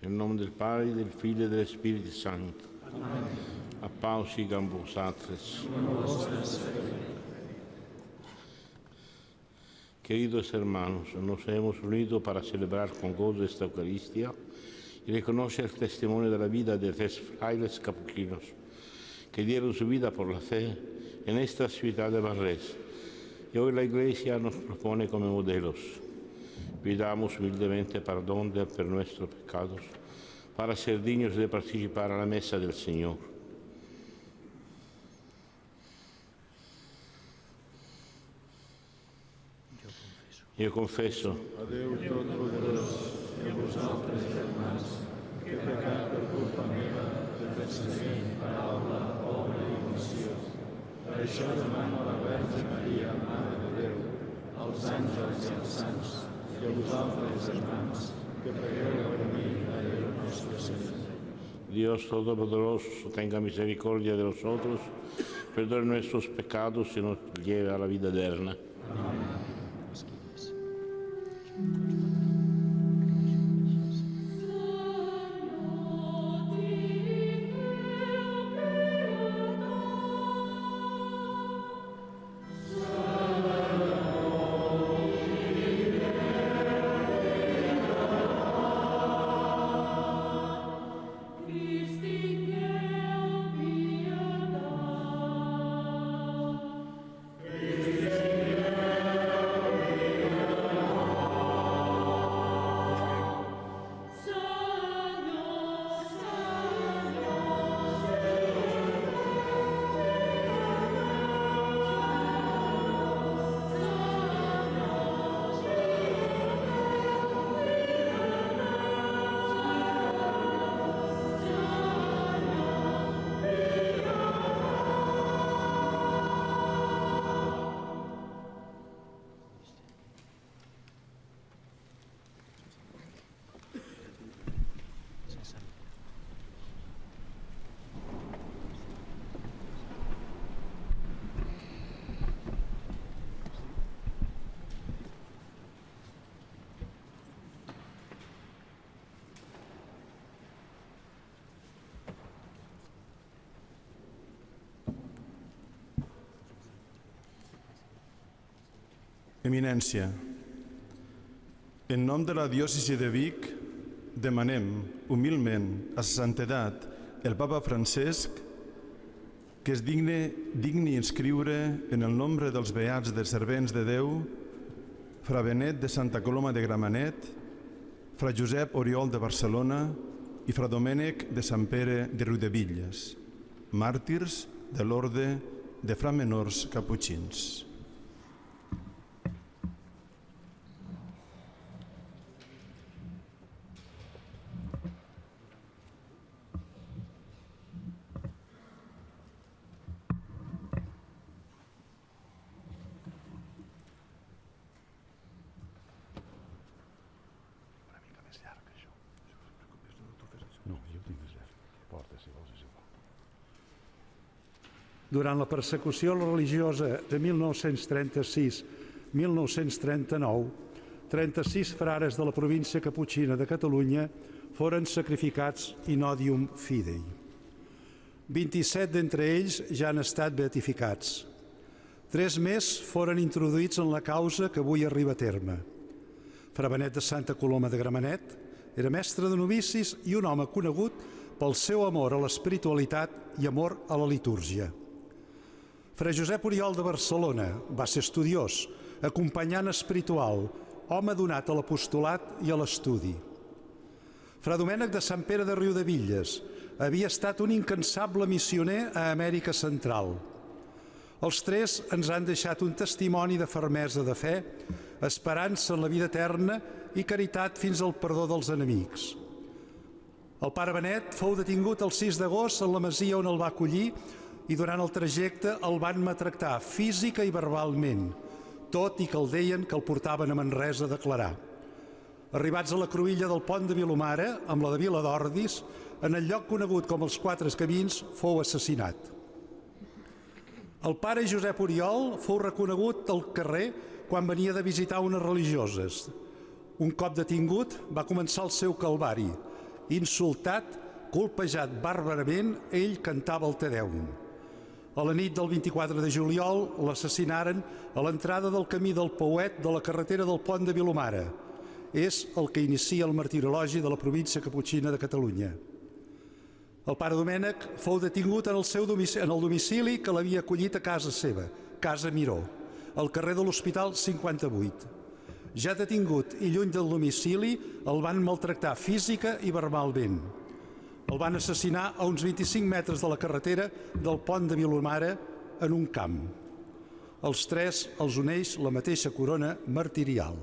Nel nome del Padre, del Figlio e dello Spirito Santo. Amén. A paz sigan vosotros. Queridos hermanos, nos hemos unido para celebrar con gozo esta Eucaristía y reconocer el testimonio de la vida de 3 frailes capuchinos que dieron su vida por la fe en esta ciudad de Varese. Y hoy la Iglesia nos propone como modelos. Pidamos humildemente perdón por nuestros pecados para ser dignos de participar a la mesa del Señor. Io confesso a Déu Tot-Poderós i a vosaltres, germans, que he pecat per culpa meva, de pensament, paraula, obra i omissió. Per això demano a la Verge Maria, Mare de Déu, als àngels i als sants, i a vosaltres, germans, que pregueu per mi a Déu nostre Senyor. Dios Todopoderoso tenga misericordia de nosotros, perdone nuestros pecados y nos lleve a la vida eterna. Amén. Eminència, en nom de la diòcesi de Vic, demanem humilment a sa santedat el Papa Francesc que es digni inscriure en el nombre dels beats de servents de Déu Fra Benet de Santa Coloma de Gramenet, Fra Josep Oriol de Barcelona i Fra Domènec de Sant Pere de Riudebitlles, màrtirs de l'orde de Fra Menors Caputxins. Durant la persecució religiosa de 1936-1939, 36 frares de la província caputxina de Catalunya foren sacrificats in odium fidei. 27 d'entre ells ja han estat beatificats. 3 més foren introduïts en la causa que avui arriba a terme. Fra Benet de Santa Coloma de Gramenet era mestre de novicis i un home conegut pel seu amor a l'espiritualitat i amor a la litúrgia. Fra Josep Oriol de Barcelona va ser estudiós, acompanyant espiritual, home donat a l'apostolat i a l'estudi. Fra Domènec de Sant Pere de Riudebitlles havia estat un incansable missioner a Amèrica Central. Els 3 ens han deixat un testimoni de fermesa de fe, esperança en la vida eterna i caritat fins al perdó dels enemics. El pare Benet fou detingut el 6 d'agost en la masia on el va acollir i durant el trajecte el van maltractar física i verbalment, tot i que el deien que el portaven a Manresa a declarar. Arribats a la cruïlla del pont de Vilomara, amb la de Viladordis, en el lloc conegut com els 4 Camins, fou assassinat. El pare Josep Oriol fou reconegut al carrer quan venia de visitar unes religioses. Un cop detingut, va començar el seu calvari Insultat, colpejat bàrbarament, ell cantava el Te Deum. A la nit del 24 de juliol l'assassinaren a l'entrada del camí del Pouet de la carretera del Pont de Vilomara. És el que inicia el martirologi de la província caputxina de Catalunya. El pare Domènec fou detingut en el domicili que l'havia acollit a casa seva, Casa Miró, al carrer de l'Hospital 58. Ja detingut i lluny del domicili, el van maltractar física i verbalment. El van assassinar a uns 25 metres de la carretera del Pont de Vilomara en un camp. Els tres els uneix la mateixa corona martirial.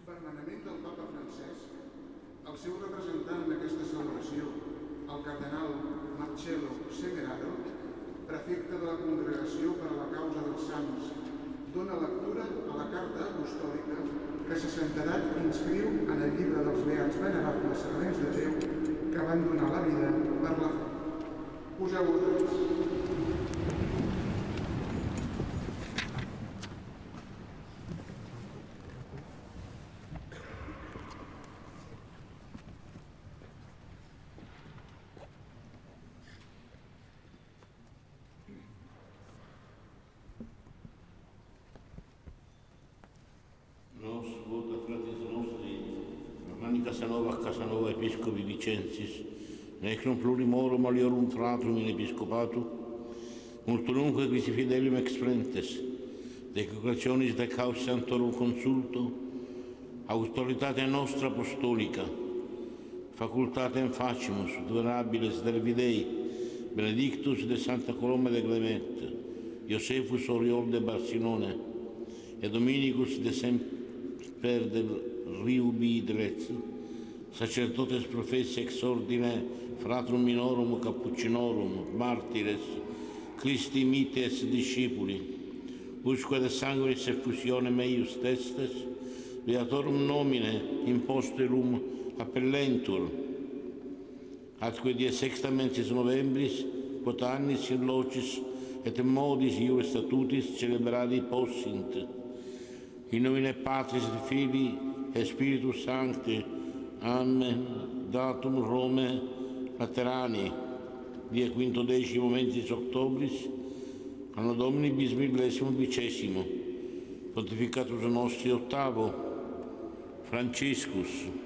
Per manament del papa Francesc, el seu representant en aquesta celebració, el cardenal Marcello Semeraro, prefecte de la Congregació per a la Causa dels Sants, dona lectura a la carta apostòlica que sa santedat inscriu en el llibre dels beats venerables servents de Déu que van donar la vida per la fe. Poseu-vos. Casanova Episcopi Vicensis, necrum plurimorum aliorum fratrum in episcopatu, multunumque quisi fidelium exprentes, decocrationis de caus santorum consulto, autoritate nostra apostolica, facultatem facimus, durabiles Dervidei, benedictus de Santa Coloma de Clemente, Iosefus Oriol de Barcinone, et Dominicus de Semper del Riubi Drez, sacerdotes professi ex ordine fratrum minorum cappuccinorum, martires, Christi mites discipuli, usque de sanguis effusione meius testes, beatorum nomine imposterum appellentur, atque die sextamentis novembris, quot annis in locis et in modis iure statutis celebrari possint, in nomine Patris et Filii et Spiritus Sancti. Amen. Datum Rome Laterani, dia 15 mensis octobris, anno Domini bis 1015, pontificatus nostri octavo, Franciscus.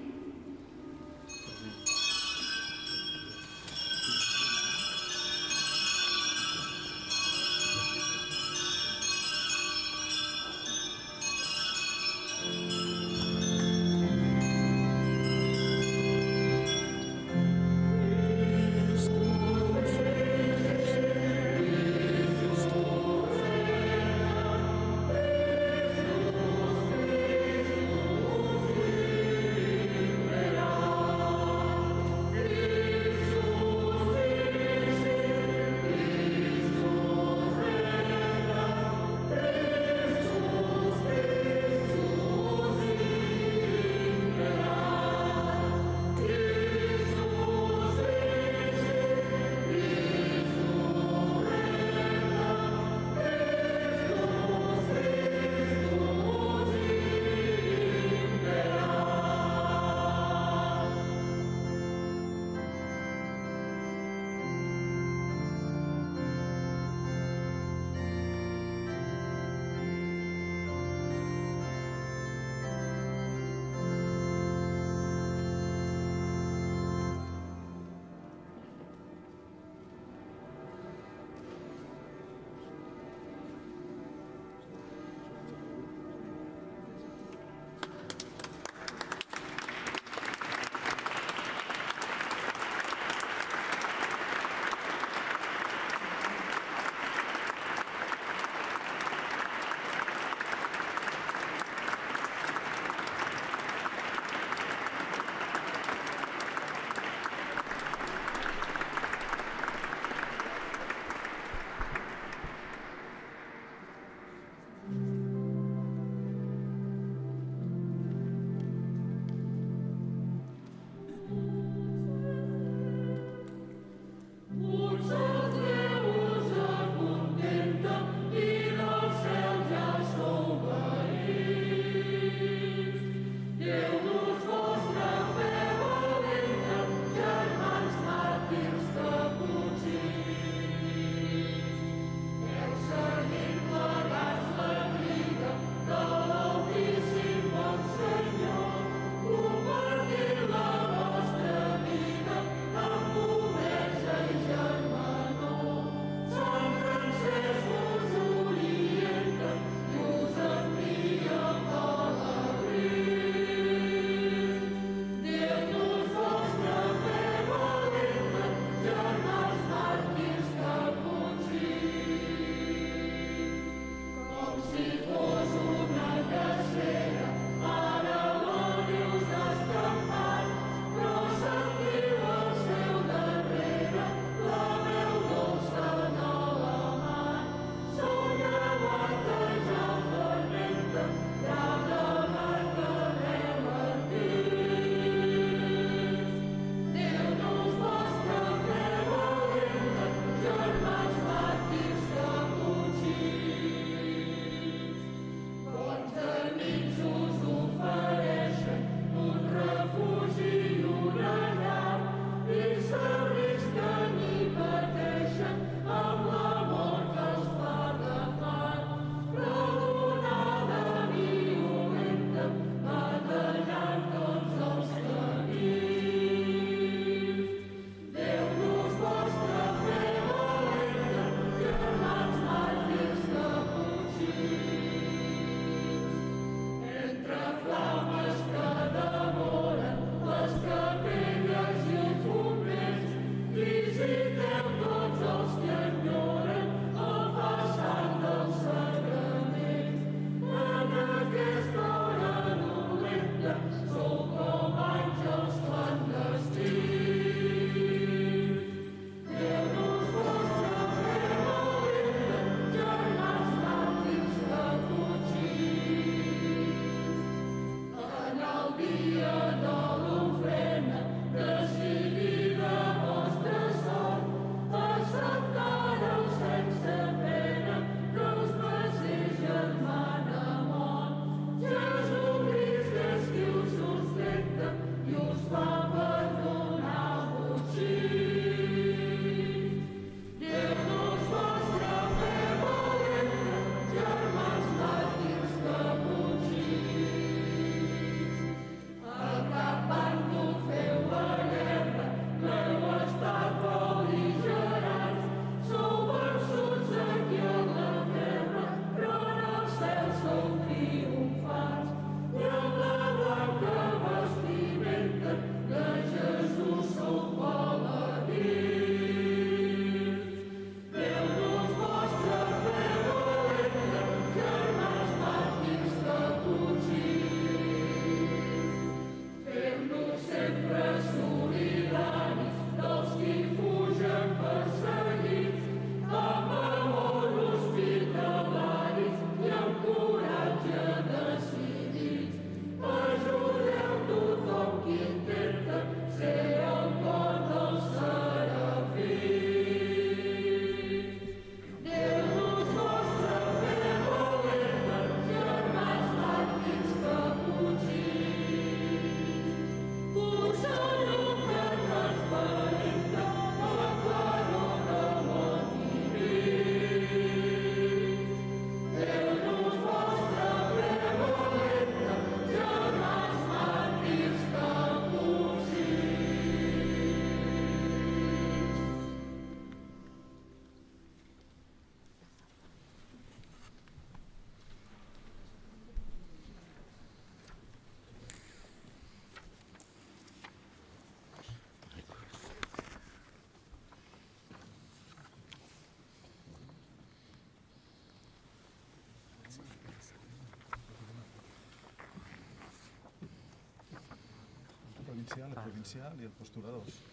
provincial y el postuladors.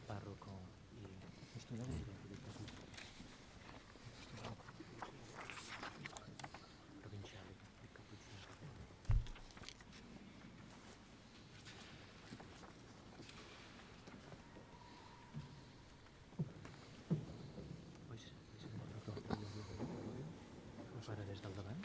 Párroco y postulador. Provincial y capuchino. Ara des del davant.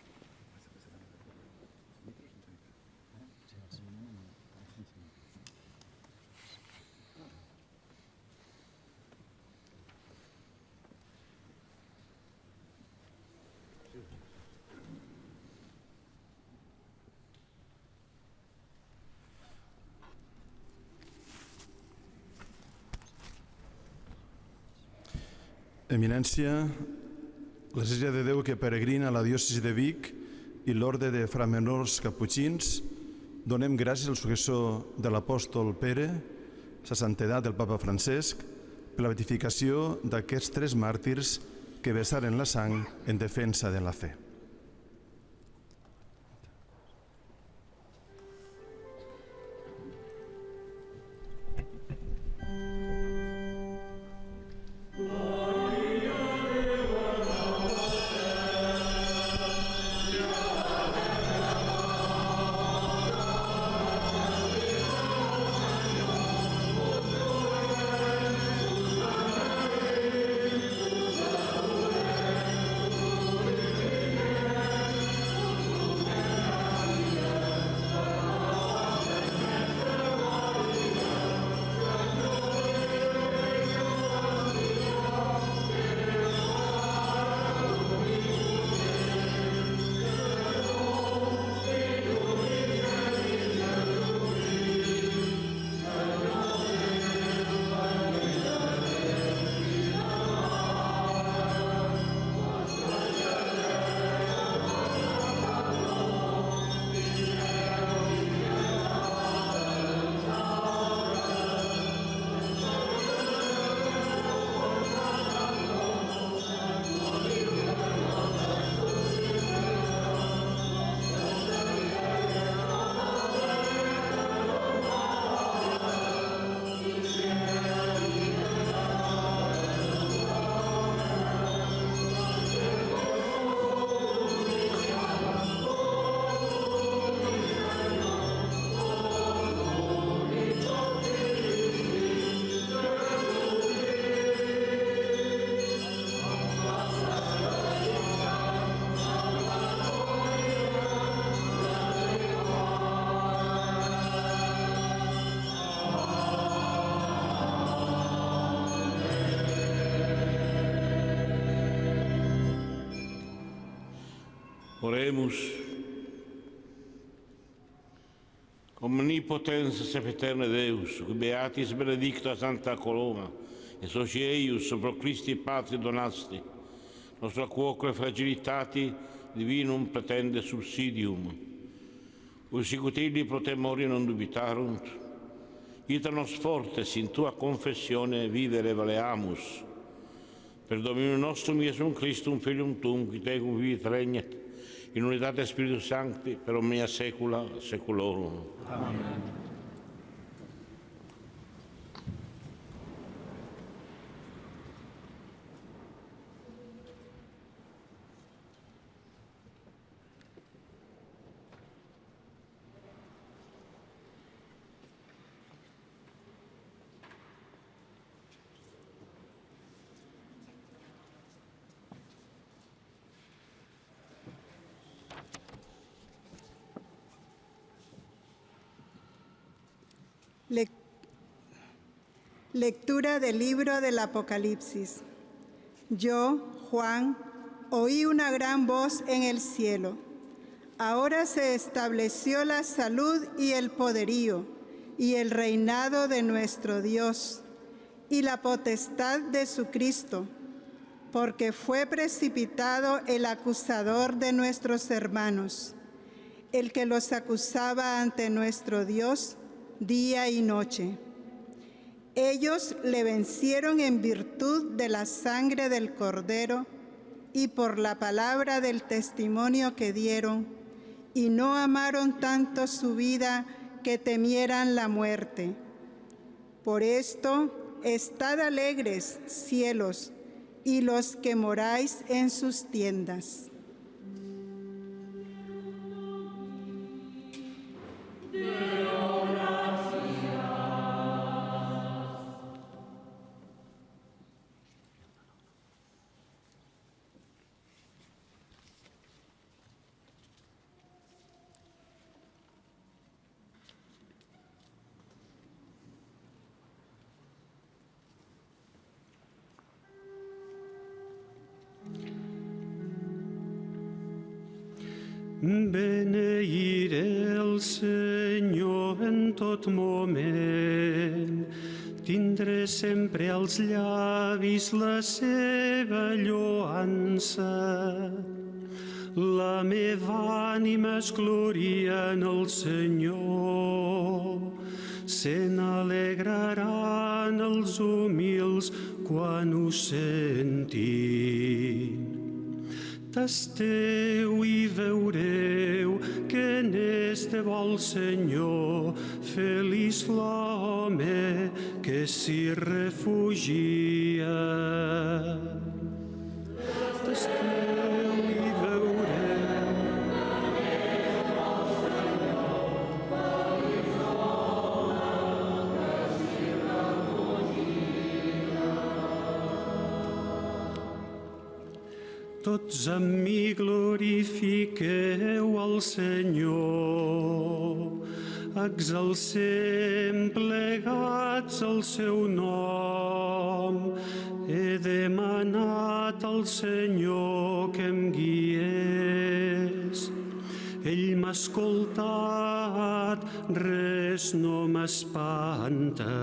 Eminència, l'Església de Déu que peregrina a la diòcesi de Vic i l'Orde de Framenors Caputxins, donem gràcies al successor de l'apòstol Pere, sa santedat del Papa Francesc, per la beatificació d'aquests 3 màrtirs que vessaren la sang en defensa de la fe. Oremus. Omnipotens sempiterne Deus, qui beatis benedicta Santa Coloma, e soci eius pro Christi Patri donasti, nostra quoque fragilitati divinum pretende subsidium. Usicutili pro temori non dubitarunt, ita nos fortes in tua confessione vivere valeamus. Per Dominum nostrum Iesum Christum, Filium Tuum, qui tecum vivit regnet, in unitate Spiritus Sancti, per omnia saecula saeculorum. Amen. Lectura del libro del Apocalipsis. Yo, Juan, oí una gran voz en el cielo. Ahora se estableció la salud y el poderío y el reinado de nuestro Dios y la potestad de su Cristo, porque fue precipitado el acusador de nuestros hermanos, el que los acusaba ante nuestro Dios día y noche. Ellos le vencieron en virtud de la sangre del Cordero y por la palabra del testimonio que dieron, y no amaron tanto su vida que temieran la muerte. Por esto, estad alegres, cielos, y los que moráis en sus tiendas. Beneiré el Senyor en tot moment, tindré sempre als llavis la seva lloança. La meva ànima es gloria en el Senyor, se n'alegraran els humils quan ho sentin. Tasteu i veureu que n'és de bo el Senyor, feliç l'home que s'hi refugia. Tasteu i veureu que n'és de bo el Senyor, feliç l'home que s'hi refugia. Tots amb mi glorifiqueu el Senyor, exalcem plegats el seu nom. He demanat al Senyor que em guiés. Ell m'ha escoltat, res no m'espanta.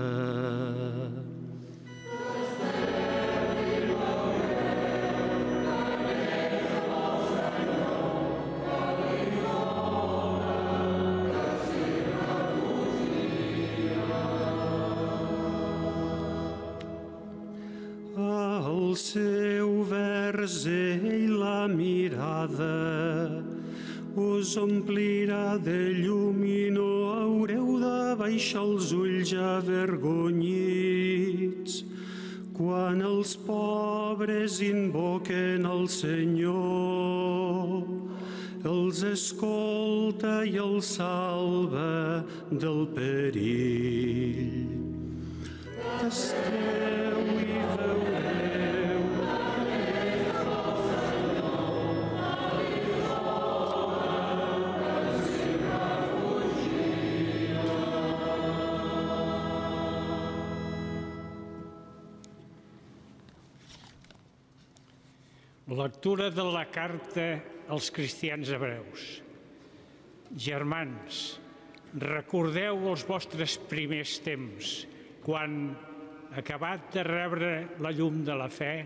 Al seu vers ell la mirada us omplirà de llum i no haureu de baixar els ulls avergonyits. Quan els pobres invoquen el Senyor, els escolta i els salva del perill. Tasteu i veureu que n'és de bo el Senyor, feliç l'home que s'hi refugia. Lectura de la carta als cristians hebreus. Germans, recordeu els vostres primers temps, quan, acabat de rebre la llum de la fe,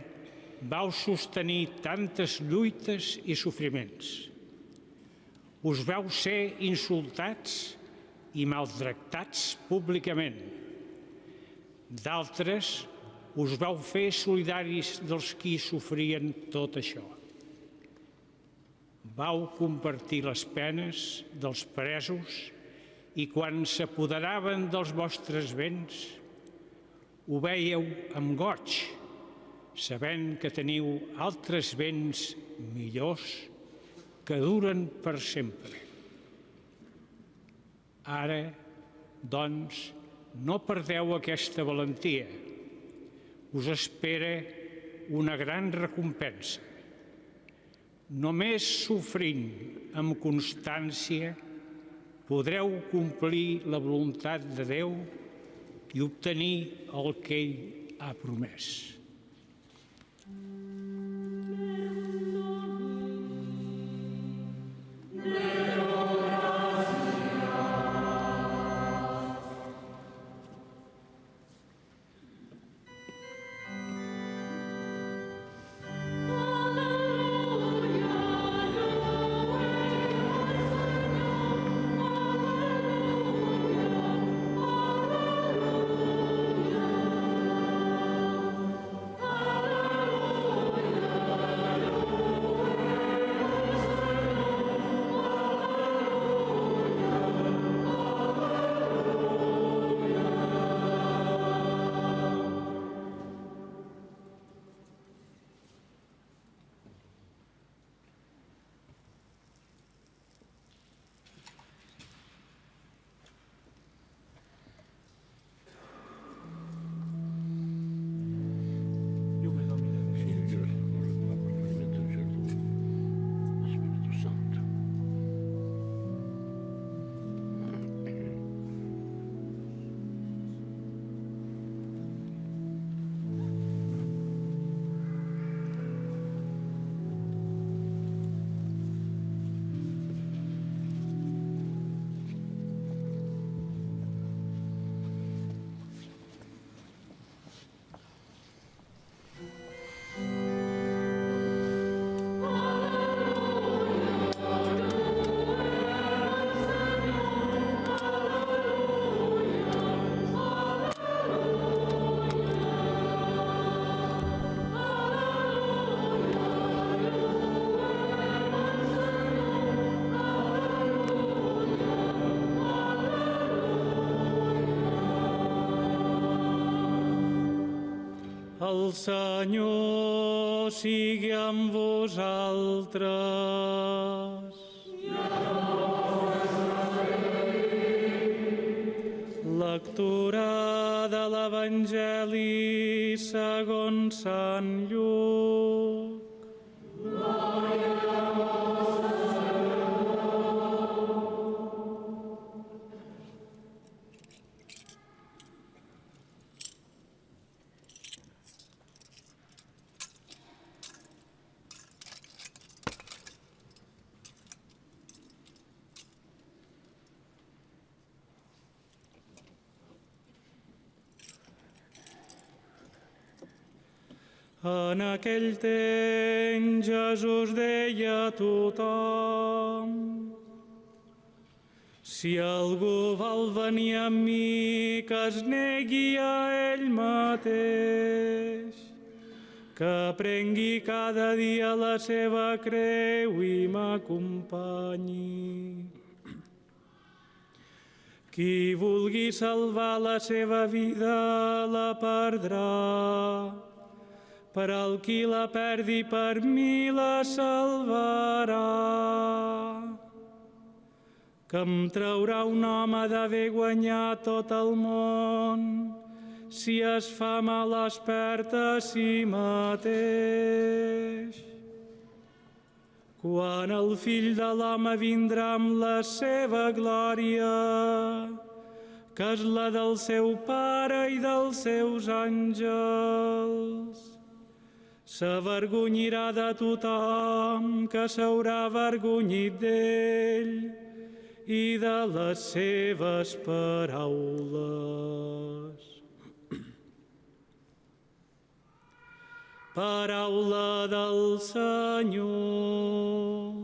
vau sostenir tantes lluites i sofriments. Us vau ser insultats i maltractats públicament. D'altres us vau fer solidaris dels qui sofrien tot això. Vau compartir les penes dels presos i quan s'apoderaven dels vostres béns, ho veieu amb goig, sabent que teniu altres béns millors que duren per sempre. Ara, doncs, no perdeu aquesta valentia. Us espera una gran recompensa. Només sofrint amb constància podreu complir la voluntat de Déu i obtenir el que ell ha promès. El Senyor sigui amb vosaltres. Lectura de l'Evangeli segons Sant Lluc. En aquell temps Jesús deia a tothom: si algú vol venir amb mi, que es negui a ell mateix, que prengui cada dia la seva creu i m'acompanyi. Qui vulgui salvar la seva vida la perdrà, per al qui la perdi per mi la salvarà. Que em traurà un home d'haver guanyat tot el món si es fa mal expert a si mateix. Quan el Fill de l'home vindrà amb la seva glòria, que és la del seu Pare i dels seus àngels, s'avergonyirà de tothom que s'haurà avergonyit d'ell i de les seves paraules. Paraula del Senyor.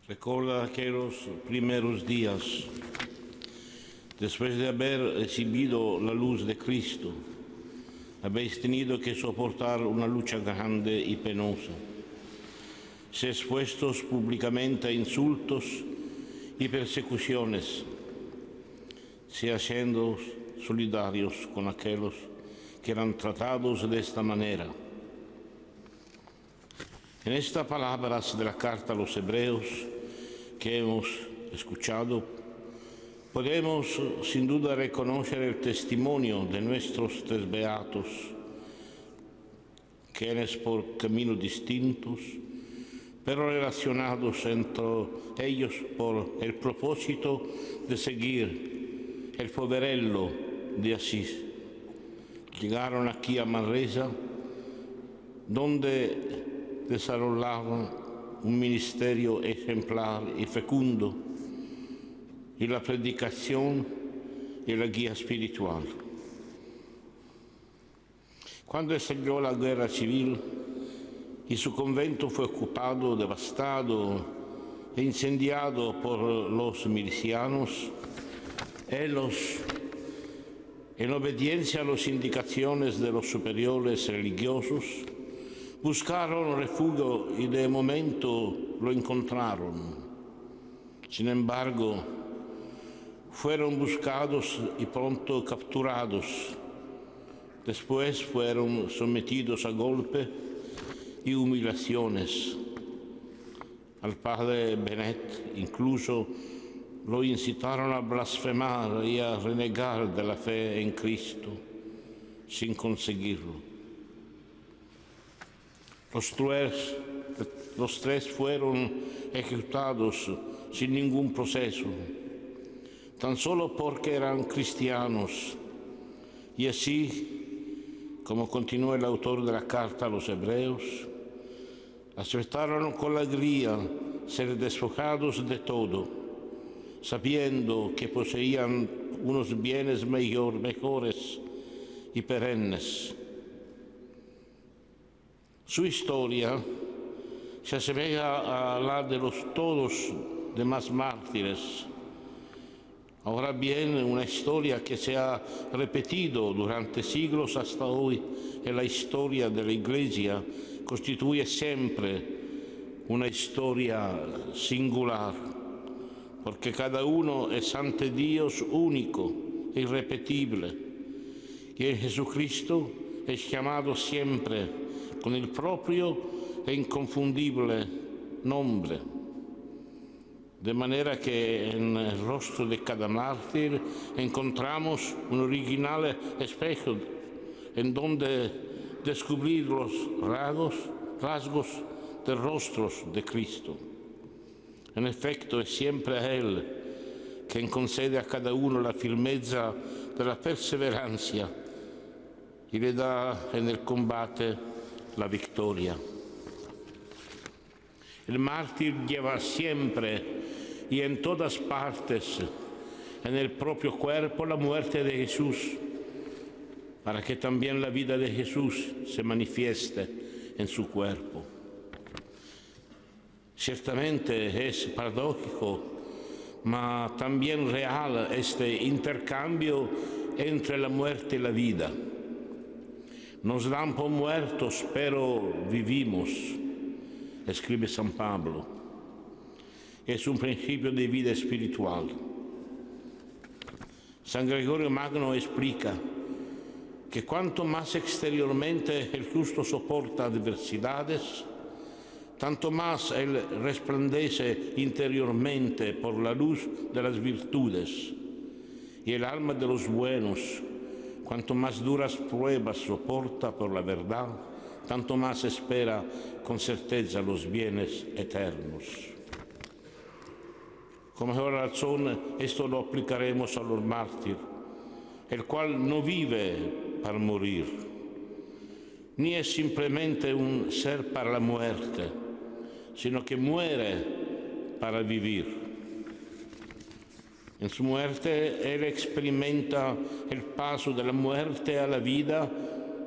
Recuerda aquellos primeros días, después de haber recibido la luz de Cristo, habéis tenido que soportar una lucha grande y penosa, ser expuestos públicamente a insultos y persecuciones, se haciendo solidarios con aquellos que eran tratados de esta manera. En estas palabras de la carta a los Hebreos que hemos escuchado, podemos sin duda reconocer el testimonio de nuestros tres beatos, quienes por caminos distintos, pero relacionados entre ellos por el propósito de seguir el poverello de Asís, llegaron aquí a Manresa, donde desarrollaron un ministerio ejemplar y fecundo y la predicación y la guía espiritual. Cuando estalló la guerra civil y su convento fue ocupado, devastado e incendiado por los milicianos, ellos, en obediencia a las indicaciones de los superiores religiosos, buscaron refugio y de momento lo encontraron. Sin embargo, fueron buscados y pronto capturados. Después fueron sometidos a golpes y humillaciones. Al padre Benet incluso lo incitaron a blasfemar y a renegar de la fe en Cristo, sin conseguirlo. Los tres fueron ejecutados sin ningún proceso, tan solo porque eran cristianos. Y así, como continúa el autor de la carta a los Hebreos, aceptaron con alegría ser despojados de todo, sabiendo que poseían unos bienes mejores y perennes. Su historia se asemeja a la de los todos demás mártires. Ahora bien, una historia que se ha repetido durante siglos hasta hoy en la historia de la Iglesia constituye siempre una historia singular, porque cada uno es ante Dios único e irrepetible, y en Jesucristo es llamado siempre con el propio e inconfundible nombre. De manera que en el rostro de cada mártir encontramos un original espejo en donde descubrir los rasgos de rostros de Cristo. En efecto, es siempre a Él quien concede a cada uno la firmeza de la perseverancia y le da en el combate la victoria. El mártir lleva siempre y en todas partes en el propio cuerpo la muerte de Jesús, para que también la vida de Jesús se manifieste en su cuerpo. Ciertamente es paradójico, mas también real este intercambio entre la muerte y la vida. Nos dan por muertos, pero vivimos, escribe San Pablo. Es un principio de vida espiritual. San Gregorio Magno explica que cuanto más exteriormente el justo soporta adversidades, tanto más él resplandece interiormente por la luz de las virtudes. Y el alma de los buenos, cuanto más duras pruebas soporta por la verdad, tanto más espera con certeza los bienes eternos. Con mejor razón, esto lo aplicaremos a los mártires, el cual no vive para morir, ni es simplemente un ser para la muerte, sino que muere para vivir. En su muerte, él experimenta el paso de la muerte a la vida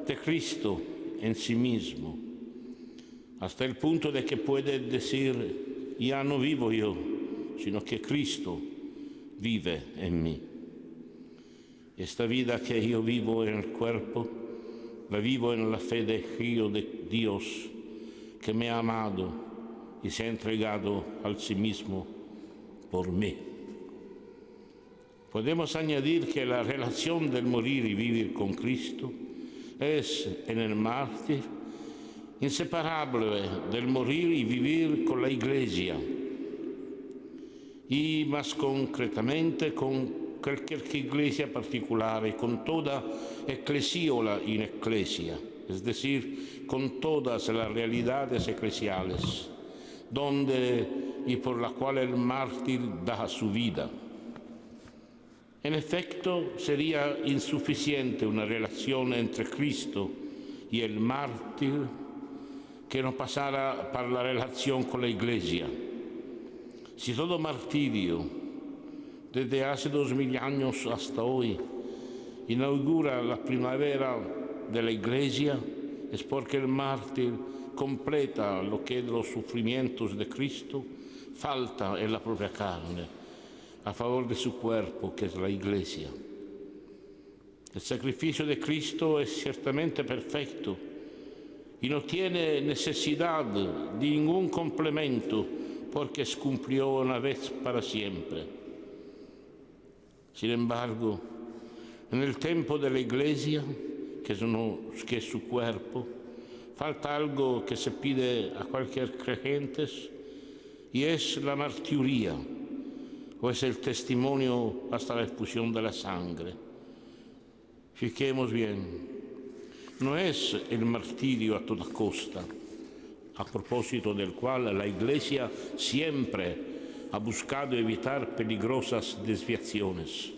de Cristo en sí mismo, hasta el punto de que puede decir, ya no vivo yo, sino que Cristo vive en mí. Esta vida que yo vivo en el cuerpo, la vivo en la fe de Hijo de Dios, que me ha amado y se ha entregado a sí mismo por mí. Podemos añadir que la relación del morir y vivir con Cristo es, en el mártir, inseparable del morir y vivir con la Iglesia, y más concretamente con cualquier iglesia particular, con toda ecclesiola in ecclesia, es decir, con todas las realidades eclesiales, donde y por la cual el mártir da su vida. En efecto, sería insuficiente una relación entre Cristo y el mártir que no pasara por la relación con la Iglesia. Si todo martirio, desde hace 2000 años hasta hoy, inaugura la primavera de la Iglesia, es porque el mártir completa lo que de los sufrimientos de Cristo falta en la propia carne, a favor de su cuerpo, que es la Iglesia. El sacrificio de Cristo es ciertamente perfecto y no tiene necesidad de ningún complemento, porque se cumplió una vez para siempre. Sin embargo, en el templo de la Iglesia, que es su cuerpo, falta algo que se pide a cualquier creyente, y es la martiría, o es el testimonio hasta la expulsión de la sangre? Fiquemos bien, no es el martirio a toda costa, a propósito del cual la Iglesia siempre ha buscado evitar peligrosas desviaciones.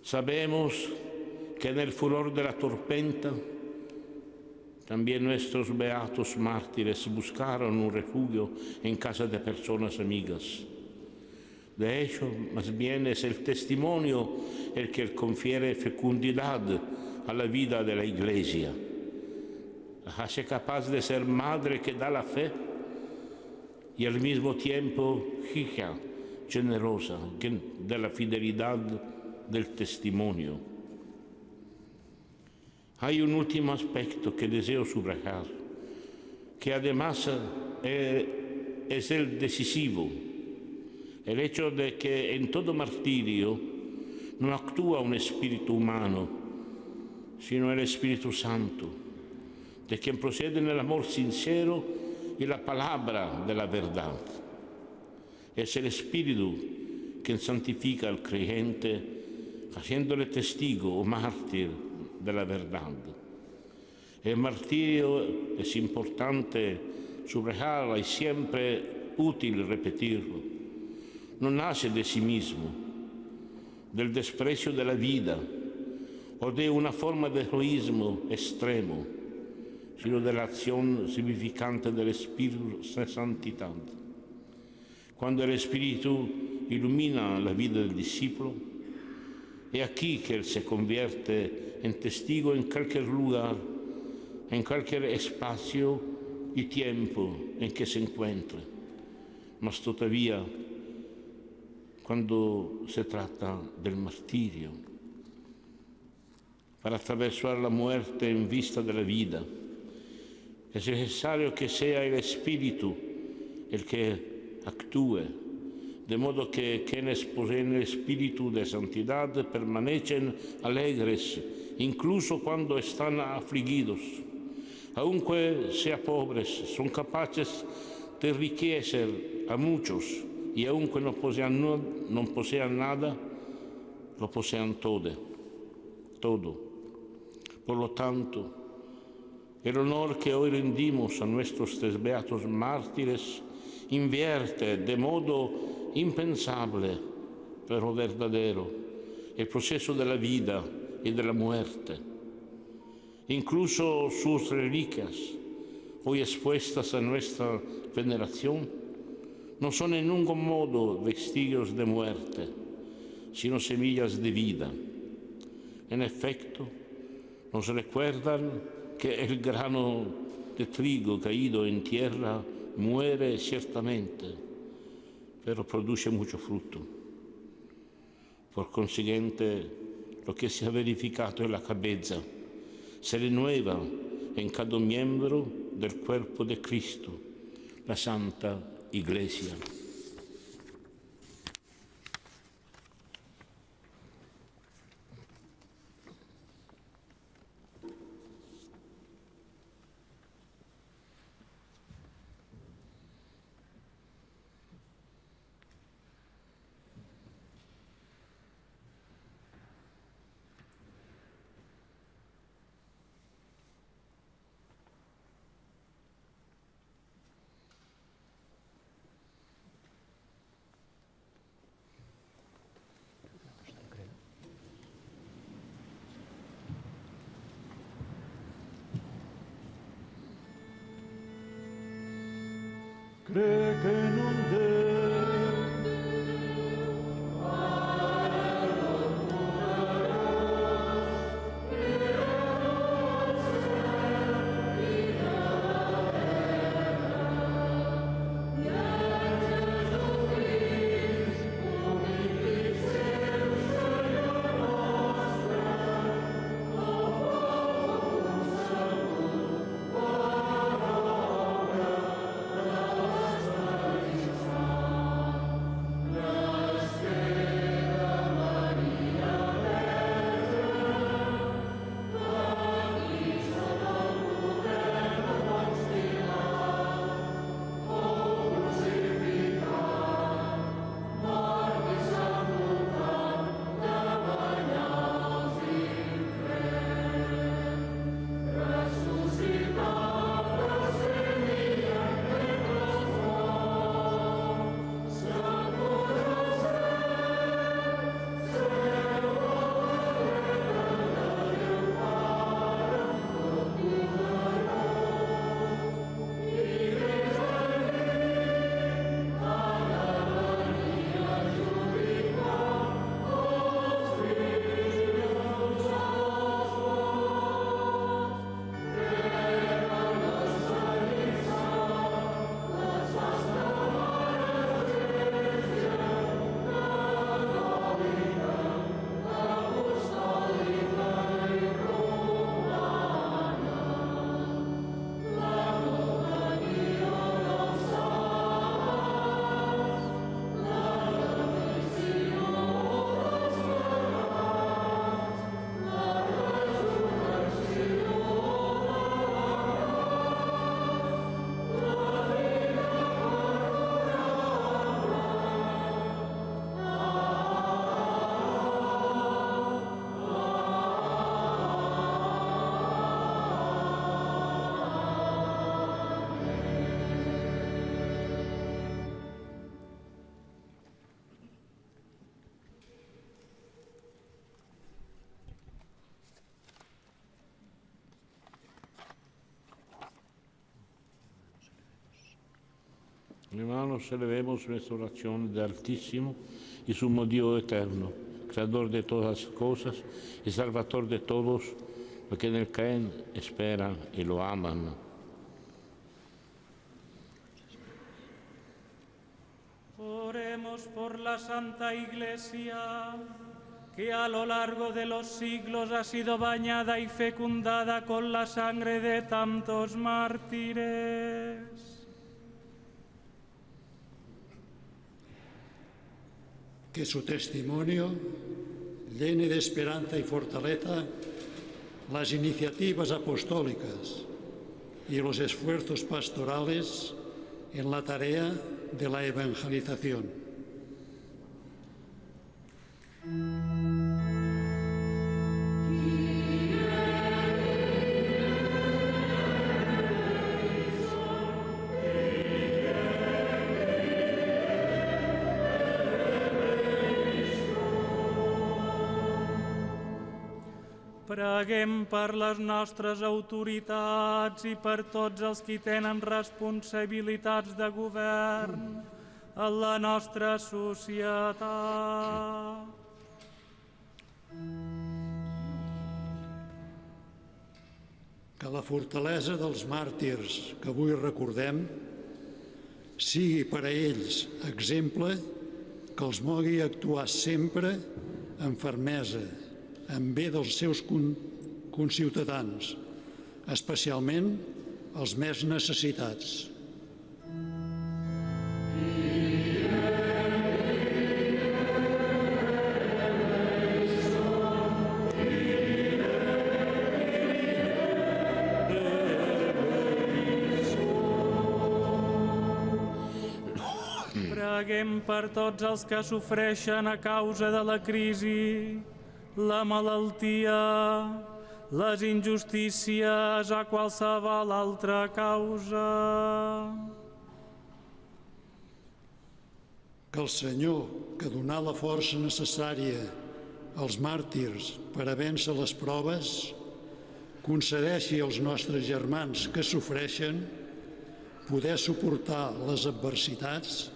Sabemos que en el furor de la tormenta también nuestros beatos mártires buscaron un refugio en casa de personas amigas. De hecho, más bien es el testimonio el que confiere fecundidad a la vida de la Iglesia. La hace capaz de ser madre que da la fe y al mismo tiempo hija generosa de la fidelidad del testimonio. Hay un último aspecto que deseo subrayar, que además es el decisivo, el hecho de que en todo martirio no actúa un espíritu humano, sino el Espíritu Santo, de quien proceden el amor sincero y la palabra de la verdad. Es el Espíritu quien santifica al creyente, haciéndole testigo o mártir de la verdad. El martirio es importante subrayarlo y siempre útil repetirlo. No nace de sí mismo, del desprecio de la vida o de una forma de egoísmo extremo, sino de la acción significante del Espíritu de santidad. Cuando el Espíritu ilumina la vida del discípulo, es aquí que él se convierte en testigo en cualquier lugar, en cualquier espacio y tiempo en que se encuentre. Mas todavía, cuando se trata del martirio, para atravesar la muerte en vista de la vida, es necesario que sea el Espíritu el que actúe, de modo que quienes poseen el espíritu de santidad permanecen alegres, incluso cuando están afligidos. Aunque sean pobres, son capaces de enriquecer a muchos y aunque no posean nada, lo posean todo. Por lo tanto, el honor que hoy rendimos a nuestros tres beatos mártires invierte de modo impensable, pero verdadero, el proceso de la vida y de la muerte. Incluso sus reliquias, hoy expuestas a nuestra veneración, no son en ningún modo vestigios de muerte, sino semillas de vida. En efecto, nos recuerdan que el grano de trigo caído en tierra muere ciertamente, pero produce mucho fruto. Por consiguiente, lo que se ha verificado en la cabeza se renueva en cada miembro del cuerpo de Cristo, la Santa Iglesia. Cree que non Hermanos, elevemos nuestra oración del Altísimo y sumo Dios eterno, Creador de todas las cosas y Salvador de todos los que en Él creen, esperan y lo aman. Oremos por la Santa Iglesia, que a lo largo de los siglos ha sido bañada y fecundada con la sangre de tantos mártires. Que su testimonio llene de esperanza y fortaleza las iniciativas apostólicas y los esfuerzos pastorales en la tarea de la evangelización. Preguem per les nostres autoritats i per tots els qui tenen responsabilitats de govern a la nostra societat. Que la fortalesa dels màrtirs que avui recordem sigui per a ells exemple que els mogui a actuar sempre amb fermesa, en bé dels seus conciutadans, especialment els més necessitats. Preguem per tots els que sofreixen a causa de la crisi, la malaltia, les injustícies a qualsevol altra causa. Que el Senyor, que donà la força necessària als màrtirs per a vèncer les proves, concedeixi als nostres germans que sofreixen poder suportar les adversitats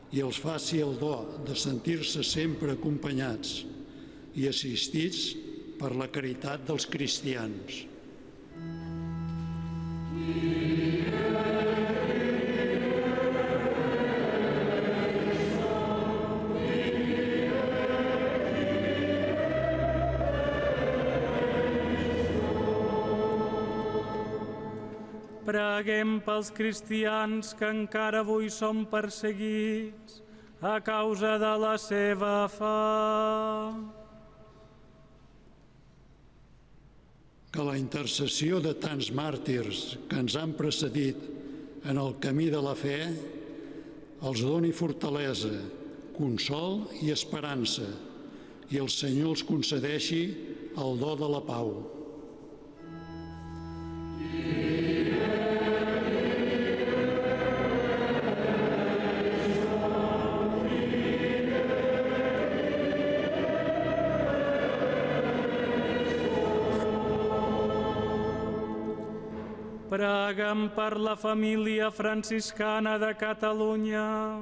i els faci el do de sentir-se sempre acompanyats i assistits per la caritat dels cristians. Preguem pels cristians que encara avui són perseguits a causa de la seva fe. Que la intercessió de tants màrtirs que ens han precedit en el camí de la fe els doni fortalesa, consol i esperança, i el Senyor els concedeixi el do de la pau. Preguem per la família franciscana de Catalunya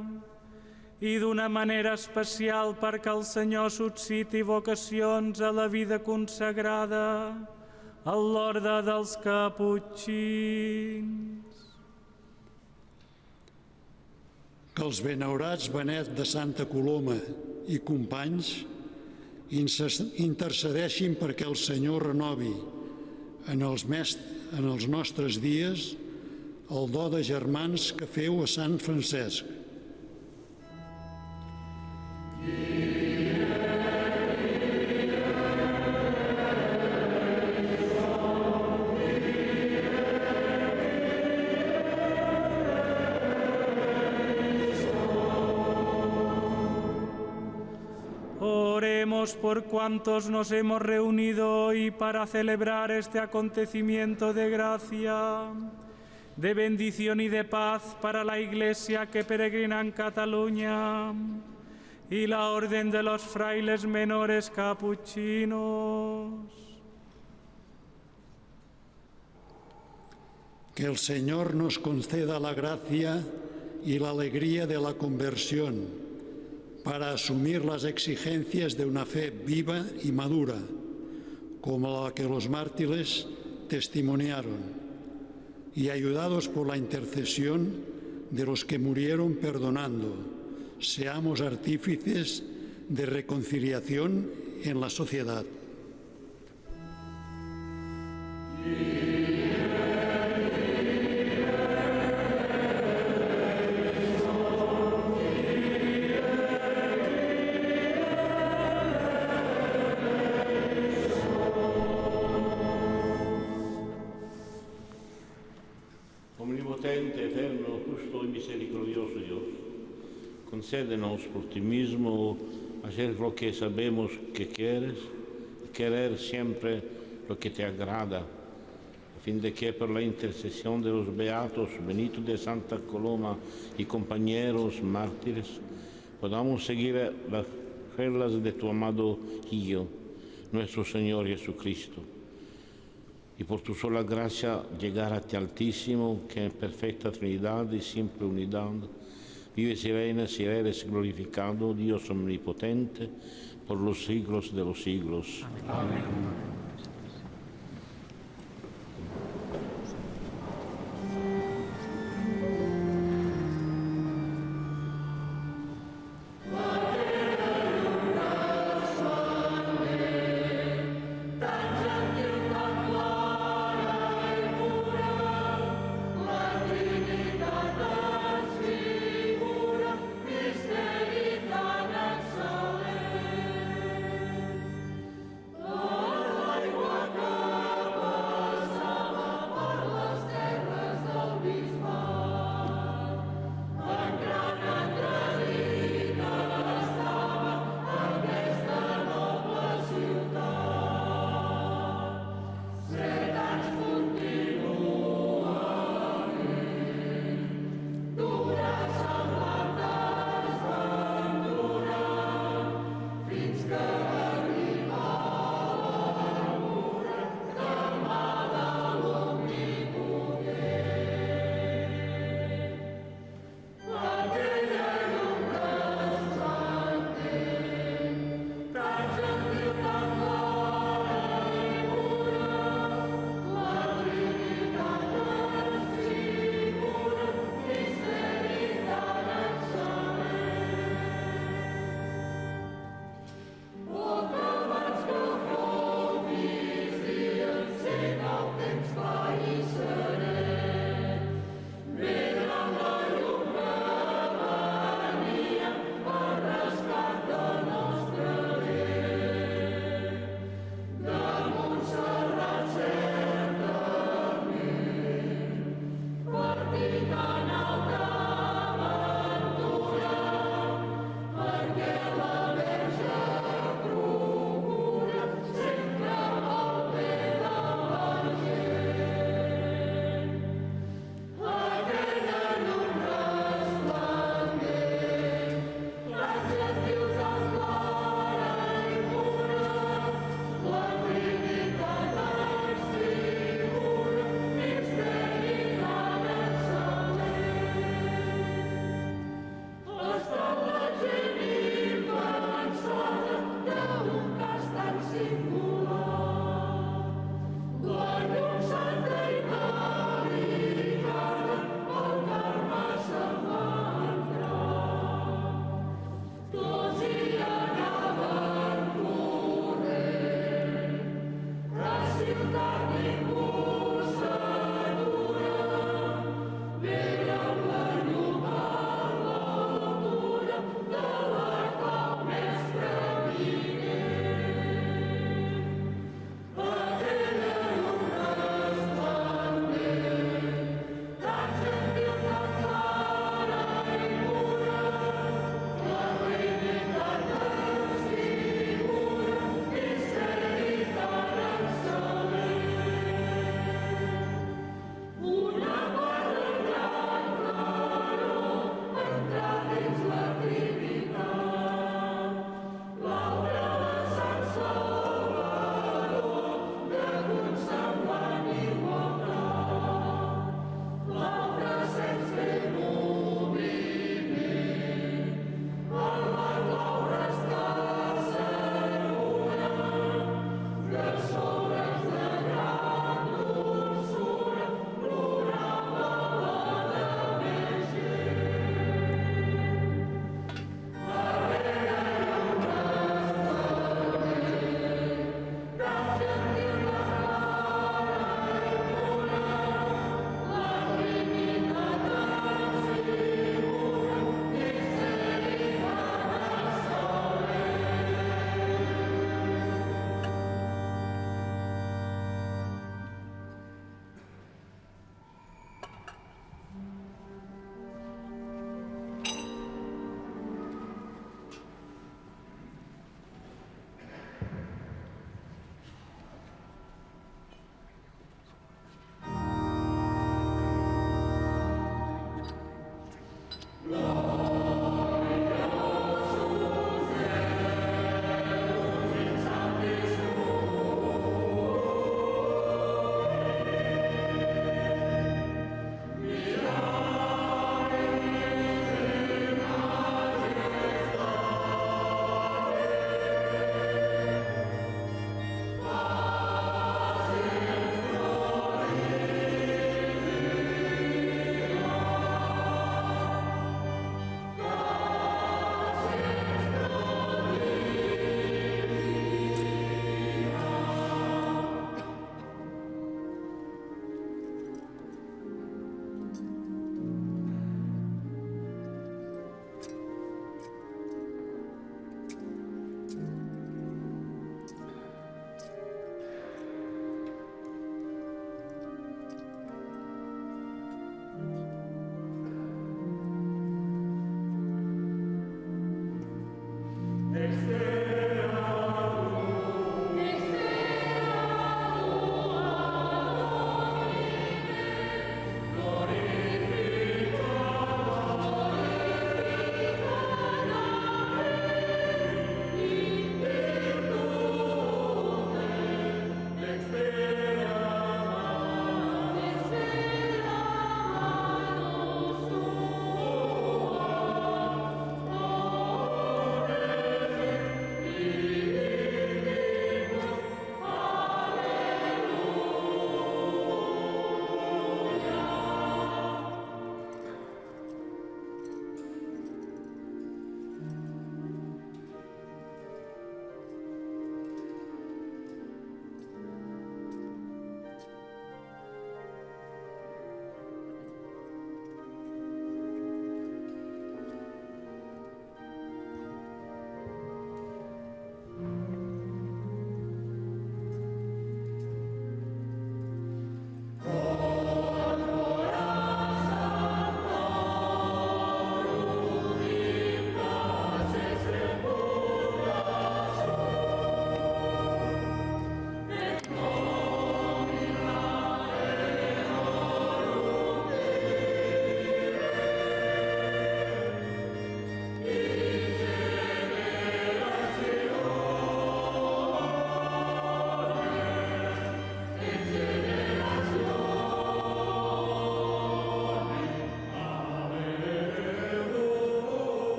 i d'una manera especial perquè el Senyor susciti vocacions a la vida consagrada a l'orde dels caputxins. Que els benaurats Benet de Santa Coloma i companys intercedeixin perquè el Senyor renovi en els nostres dies el do de germans que feu a Sant Francesc. Oremos por cuantos nos hemos reunido hoy para celebrar este acontecimiento de gracia, de bendición y de paz para la Iglesia que peregrina en Cataluña y la Orden de los Frailes Menores Capuchinos. Que el Señor nos conceda la gracia y la alegría de la conversión, para asumir las exigencias de una fe viva y madura, como la que los mártires testimoniaron, y ayudados por la intercesión de los que murieron perdonando, seamos artífices de reconciliación en la sociedad. Omnipotente, eterno, justo y misericordioso Dios, concédenos por ti mismo hacer lo que sabemos que quieres y querer siempre lo que te agrada, a fin de que por la intercesión de los beatos Benito de Santa Coloma y compañeros mártires podamos seguir las reglas de tu amado Hijo, nuestro Señor Jesucristo, y por tu sola gracia llegar a ti Altísimo, que en perfecta Trinidad y simple unidad vives y reinas y eres glorificado, Dios omnipotente, por los siglos de los siglos. Amén. Oh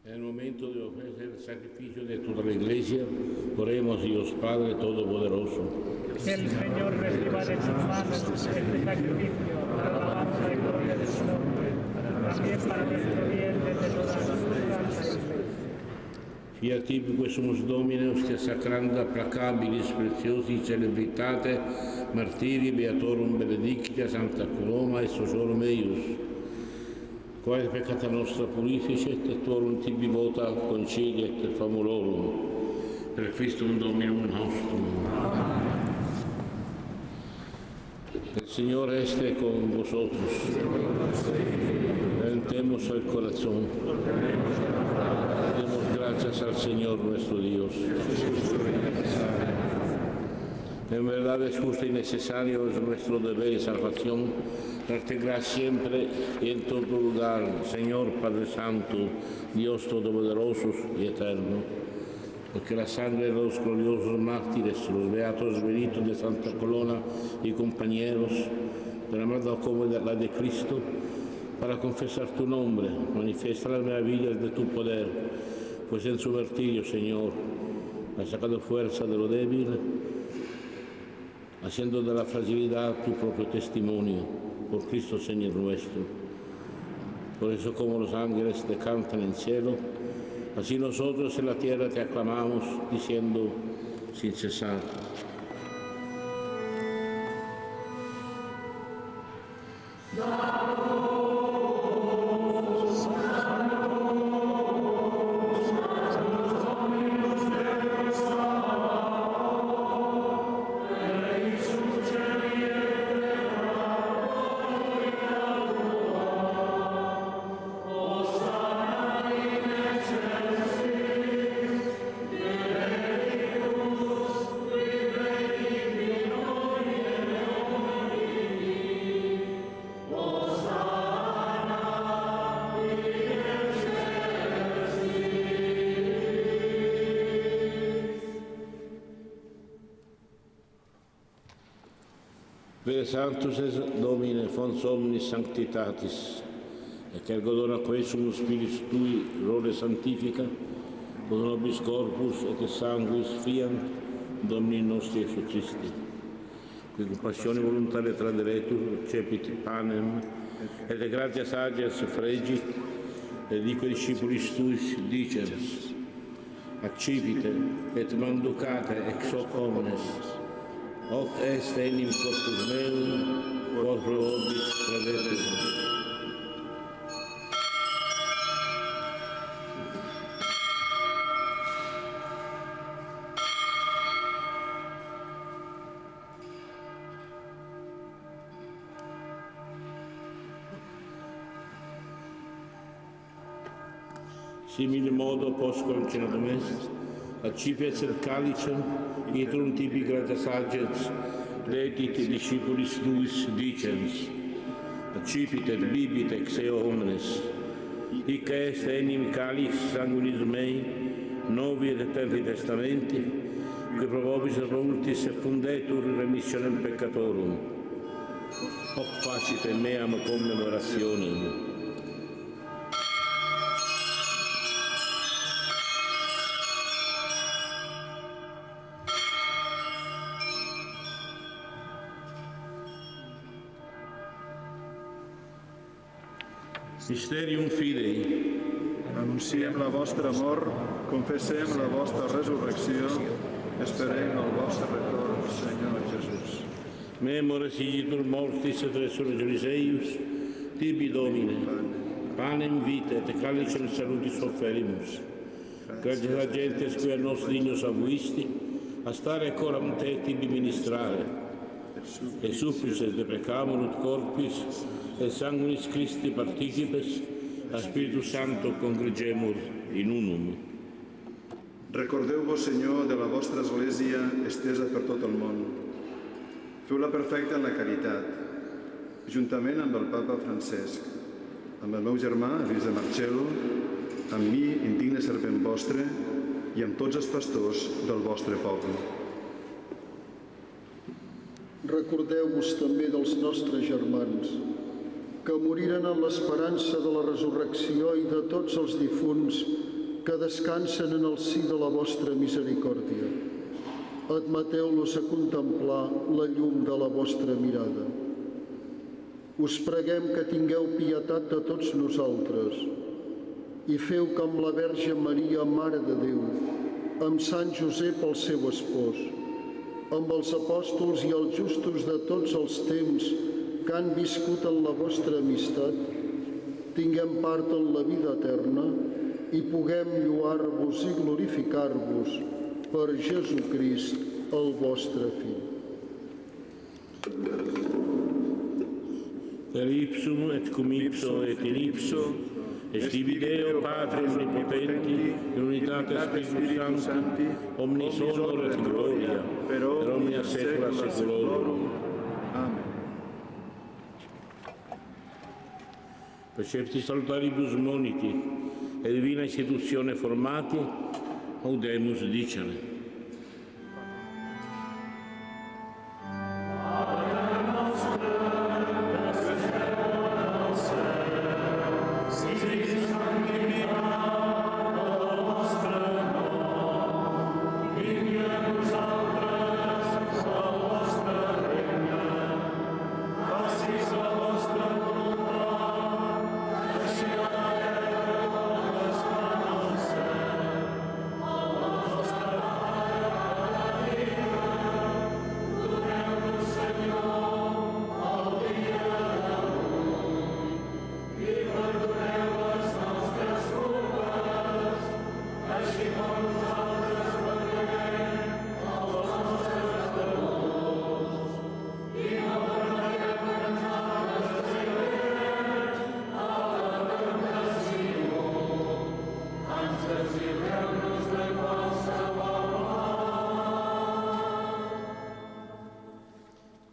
En el momento de ofrecer el sacrificio de toda la Iglesia, oremos Dios Padre Todopoderoso. Que el Señor reciba de sus manos este sacrificio para la alabanza y gloria de su nombre, también para nuestro bien desde toda la santa Iglesia. Fiat tipique sumus Domine, ostia sacranda, placabilis, preciosi, celebritate, martiri, beatorum benedictia, Santa Coloma et sociorum eius. Quae peccata nostra purificet, et tuorum tibi vota conciliet et famulorum. Per Christum Dominum nostrum. El Señor esté con vosotros. Levantemos el corazón. Demos gracias al Señor nuestro Dios. En verdad es justo y necesario, es nuestro deber y salvación, darte gracias siempre y en todo lugar, Señor Padre Santo, Dios Todopoderoso y Eterno, porque la sangre de los gloriosos mártires, los beatos benitos de Santa Coloma y compañeros, derramada como la de Cristo, para confesar tu nombre, manifiesta las maravillas de tu poder, pues en su martirio, Señor, has sacado fuerza de lo débil, haciendo de la fragilidad tu propio testimonio, por Cristo Señor nuestro. Por eso, como los ángeles te cantan en el cielo, así nosotros en la tierra te aclamamos, diciendo sin cesar. Vere Sanctus es Domine, fons omnis sanctitatis, et ergo dona quesum Spiritus Tui role sanctifica, quod nobis corpus et sanguis fiant Domini nostri Iesu Christi, qui con passione voluntaria traderetur, cepit panem, et gratias agias fregit, et dique discipulis Tuis dicens, accipite et manducate ex hoc omnes, hoc est enim corpus meum, quod pro vobis tradetur. Simile modo posquam cenatum est, accipiet et calicem, itrum tibi gratias agens, retit discipulis Tuis dicens, accipit et bibit ex eo omnes, hic est enim calis sanguinis mei, novi et eterni testamenti, qui pro vobis et pro multis effundetur remissionem peccatorum. Hoc facite meam commemorationem. Mysterium Fidei. Anunciem la vostra mort, confessem la vostra resurrecció, esperem el vostre retorn, Senyor Jesús. Memores igitur mortis et resurrectionis eius, tibi Domine, panem vitae et calicem salutis offerimus. Gratias a gentes qui a nos dignos abuisti, a stare coram te tibi ministrare, e supplices de pecamur ut corpis, et sanguinis Christi participes, a Spiritus Santo congregemur in unum. Recordeu-vos, Senyor, de la vostra Església estesa per tot el món. Feu-la perfecta en la caritat, juntament amb el Papa Francesc, amb el meu germà, Lluís de Marcello, amb mi, indigne servent vostre, i amb tots els pastors del vostre poble. Recordeu-vos també dels nostres germans, que moriren en l'esperança de la resurrecció i de tots els difunts que descansen en el si de la vostra misericòrdia. Admeteu-los a contemplar la llum de la vostra mirada. Us preguem que tingueu pietat de tots nosaltres i feu que amb la Verge Maria, Mare de Déu, amb Sant Josep, el seu espòs, amb els apòstols i els justos de tots els temps que han viscut en la vostra amistat, tinguem part en la vida eterna i puguem lloar-vos i glorificar-vos per Jesucrist, el vostre Fill. Per ipsum et cum ipso et in ipso, est tibi Deo Patre Omnipotenti, in unitate Spiritus Sancti, omnis honor et gloria, per omnia saecula saeculorum. Amen. Precepti salutaribus moniti, e divina istituzione formati, audemus dicere.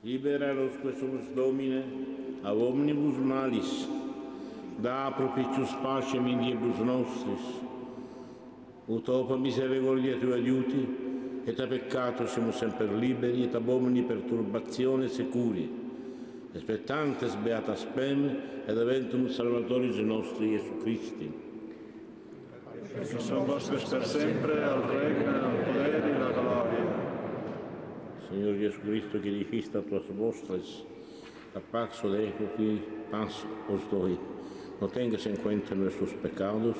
Libera nos quesumus Domine, ab omnibus malis, da propitius pacem in diebus nostris, ut opa misericordia Tua adiuti, et a peccato semus semper liberi, et ab omni perturbazione securi, expectantes beata spem, et aventum salvatoris nostri Iesu Christi. Que són vostres per sempre, el regne, el poder i la glòria. Señor Jesucristo, que dijiste a tus apóstoles, la paz os dejo, y paz os doy. No tengas en cuenta nuestros pecados,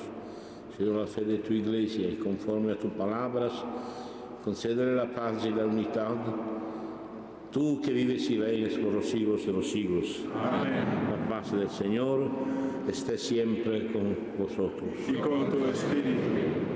sino la fe de tu iglesia, y conforme a tus palabras, concédele la paz y la unidad, tú que vives y reinas por los siglos de los siglos. Amén. La paz del Señor esté siempre con vosotros. Y con tu espíritu.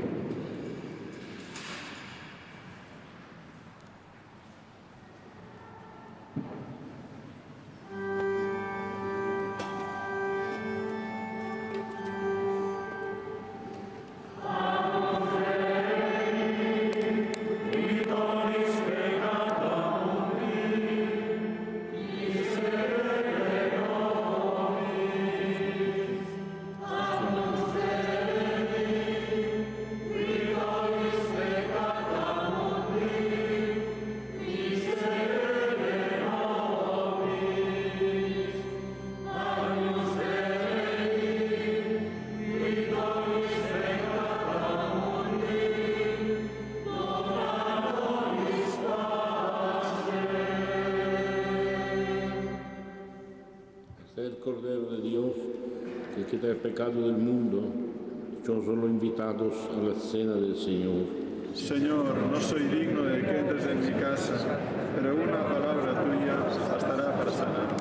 Cordero de Dios, que quita el pecado del mundo, dichosos los invitados a la cena del Señor. Señor, no soy digno de que entres en mi casa, pero una palabra tuya bastará para sanar.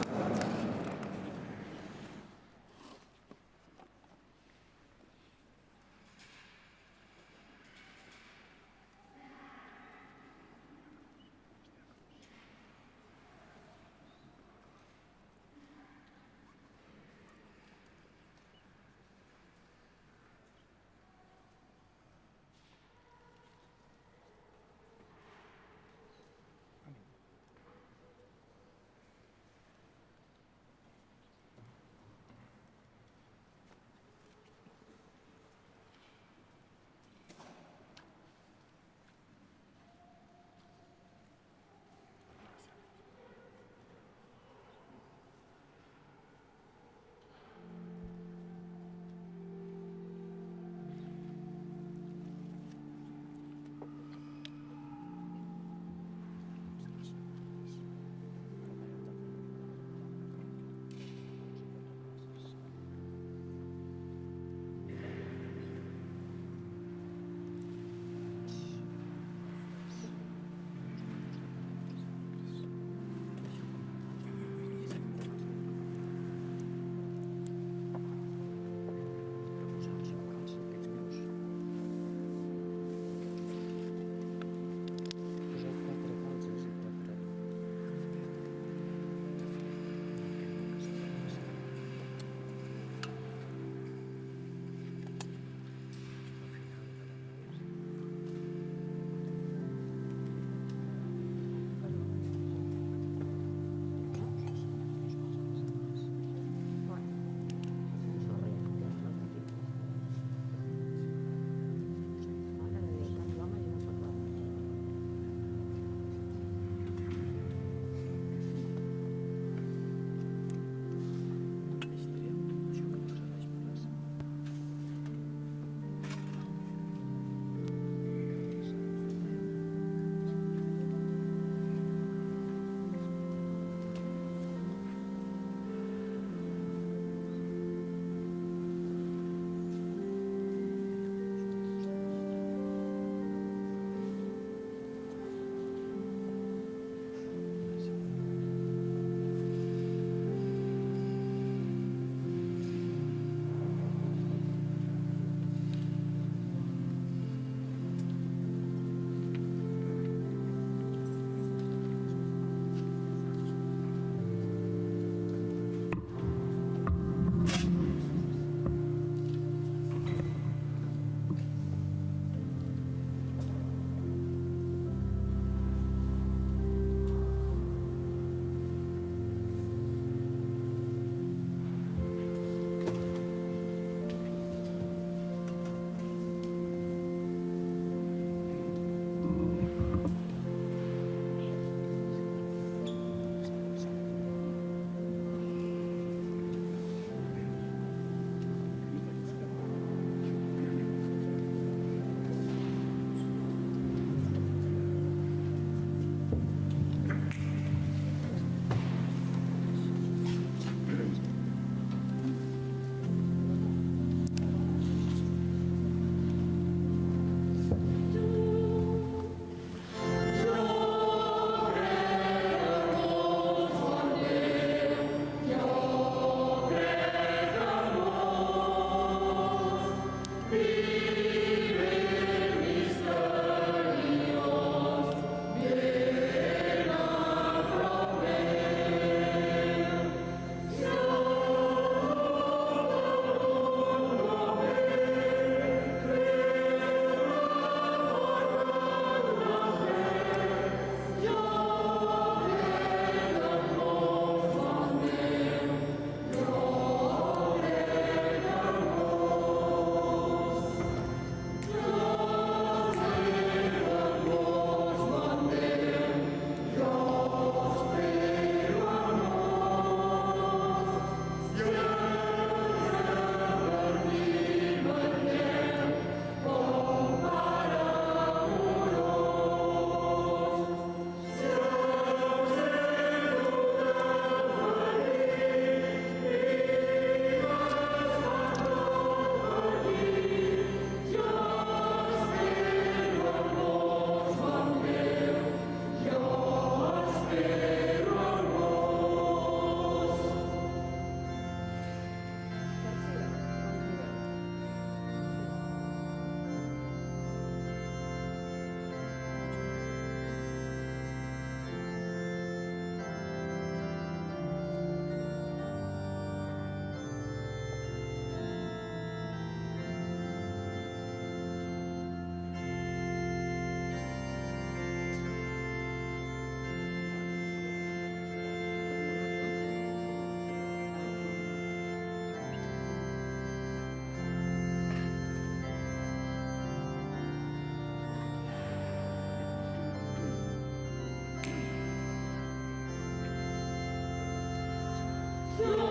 Amen.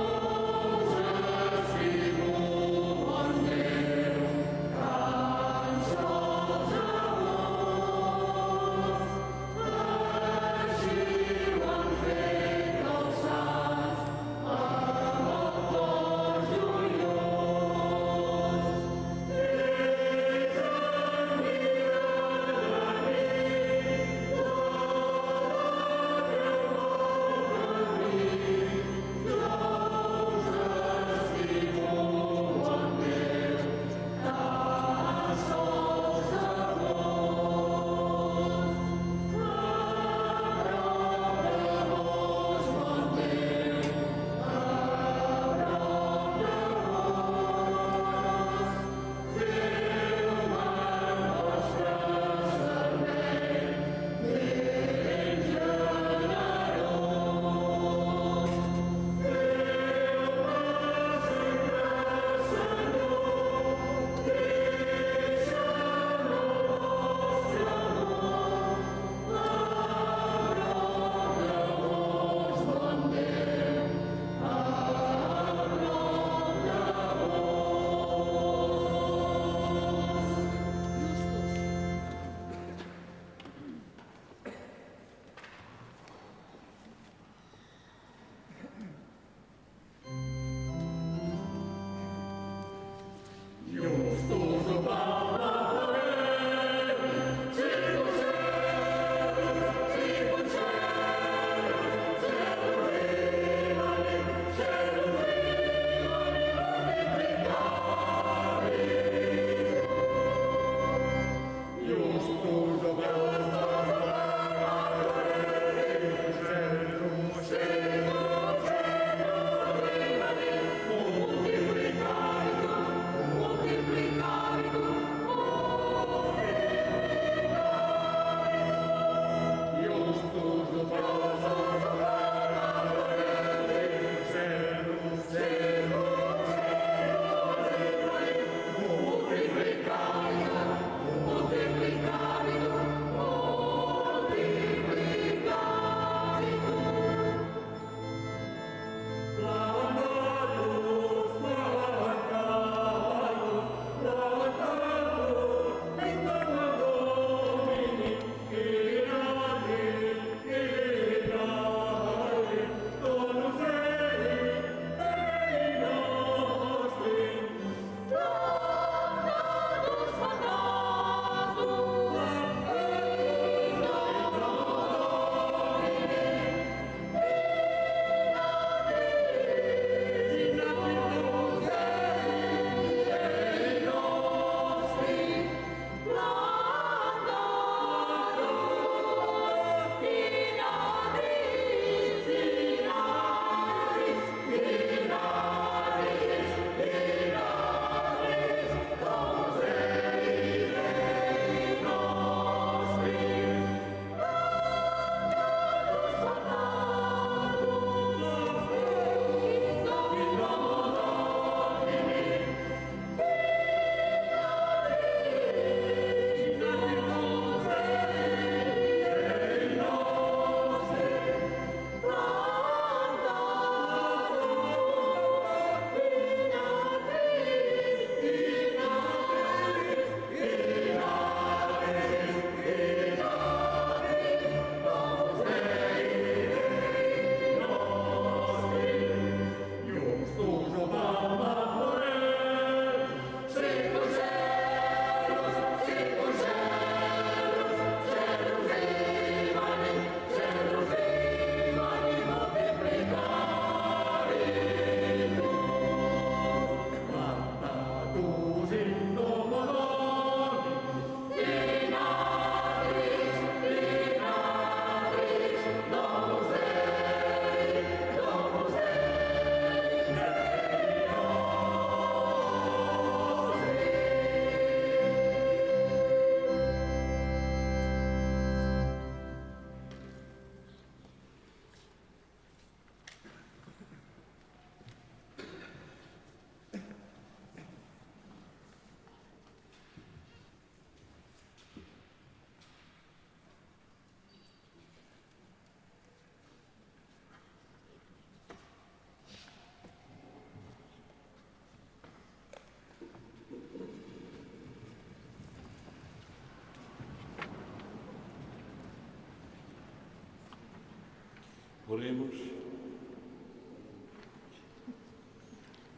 Oremos.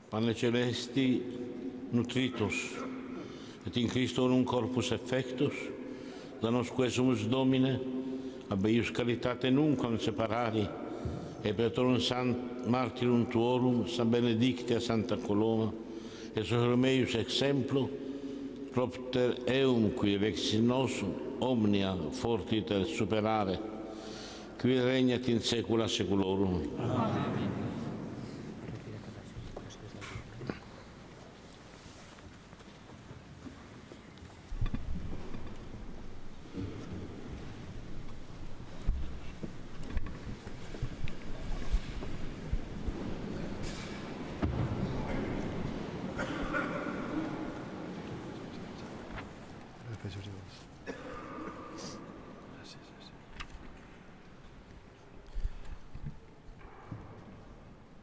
Pane celesti, nutritus, et in Christum corpus effectus, da nos quesumus Domine, abeius caritate nunquam separari, et Petrum Sant Martyrum Tuorum, San Benedicte a Santa Coloma, et Soter meius exemplo, propter eum qui vexit nosum, omnia fortiter superare, qui regnat in saecula saeculorum. Amen.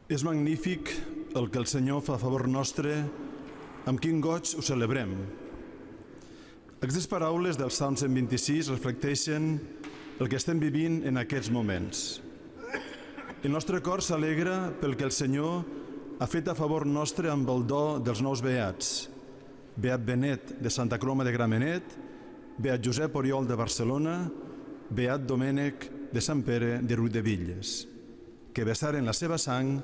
És magnífic el que el Senyor fa a favor nostre, amb quin goig ho celebrem. Aquestes paraules del Salm 126 reflecteixen el que estem vivint en aquests moments. El nostre cor s'alegra pel que el Senyor ha fet a favor nostre amb el do dels nous beats. Beat Benet de Santa Coloma de Gramenet, beat Josep Oriol de Barcelona, beat Domènec de Sant Pere de Riudebitlles, que vessaren la seva sang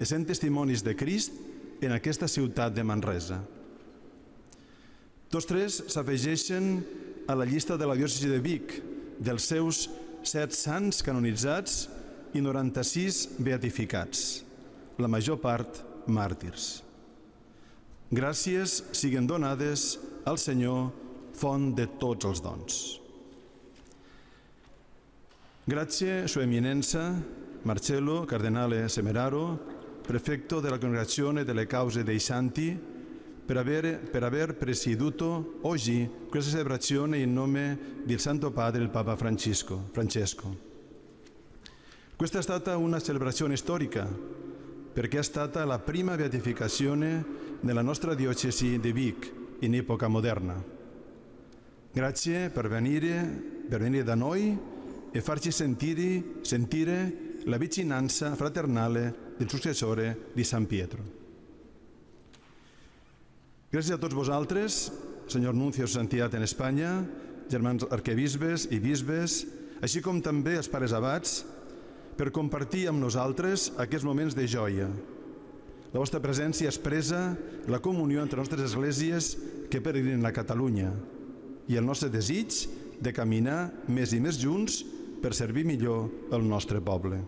essent testimonis de Crist en aquesta ciutat de Manresa. Tots tres s'afegeixen a la llista de la diòcesi de Vic, dels seus 7 sants canonitzats i 96 beatificats, la major part màrtirs. Gràcies siguen donades al Senyor, font de tots els dons. Grazie, Sua Eminenza, Marcello Cardinale Semeraro, prefecto della Congregazione delle Cause dei Santi, per aver presieduto oggi questa celebrazione in nome del Santo Padre, il Papa Francesco. Questa è stata una celebrazione storica, perché è stata la prima beatificazione nella nostra diocesi di Vic in epoca moderna. Grazie per venire da noi e farci sentire la vicinanza fraternale del successore di San Pietro. Gràcies a tots vosaltres, senyor Nuncio Santiat en Espanya, germans arquebisbes i bisbes, així com també els pares abats, per compartir amb nosaltres aquests moments de joia. La vostra presència expressa la comunió entre nostres esglésies que peregrinen a Catalunya i el nostre desig de caminar més i més junts per servir millor el nostre poble.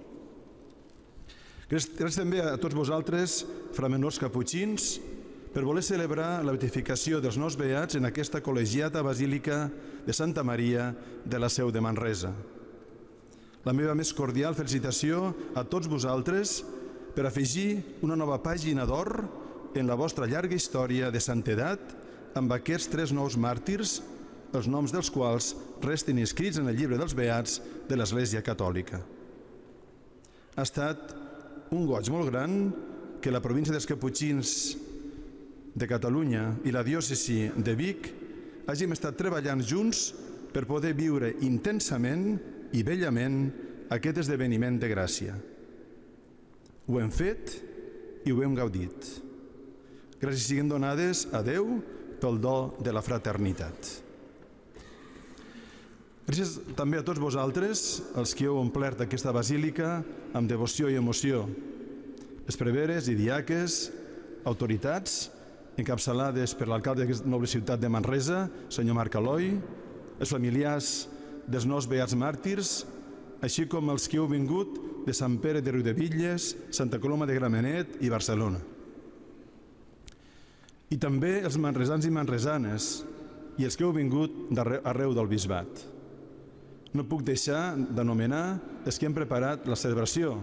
Gràcies també a tots vosaltres, framenors caputxins, per voler celebrar la beatificació dels nous beats en aquesta col·legiata basílica de Santa Maria de la Seu de Manresa. La meva més cordial felicitació a tots vosaltres per afegir una nova pàgina d'or en la vostra llarga història de santedat amb aquests 3 nous màrtirs, els noms dels quals restin inscrits en el llibre dels beats de l'Església Catòlica. Ha estat un goig molt gran que la província dels Caputxins de Catalunya i la diòcesi de Vic hàgim estat treballant junts per poder viure intensament i bellament aquest esdeveniment de gràcia. Ho hem fet i ho hem gaudit. Gràcies siguin donades a Déu pel do de la fraternitat. Gràcies també a tots vosaltres, els que heu omplert aquesta basílica amb devoció i emoció. Els preveres i diaques, autoritats, encapçalades per l'alcalde d'aquesta noble ciutat de Manresa, senyor Marc Eloi, els familiars dels nous beats màrtirs, així com els que heu vingut de Sant Pere de Riudebitlles, Santa Coloma de Gramenet i Barcelona. I també els manresans i manresanes i els que heu vingut d'arreu del bisbat. No puc deixar d'anomenar els que han preparat la celebració,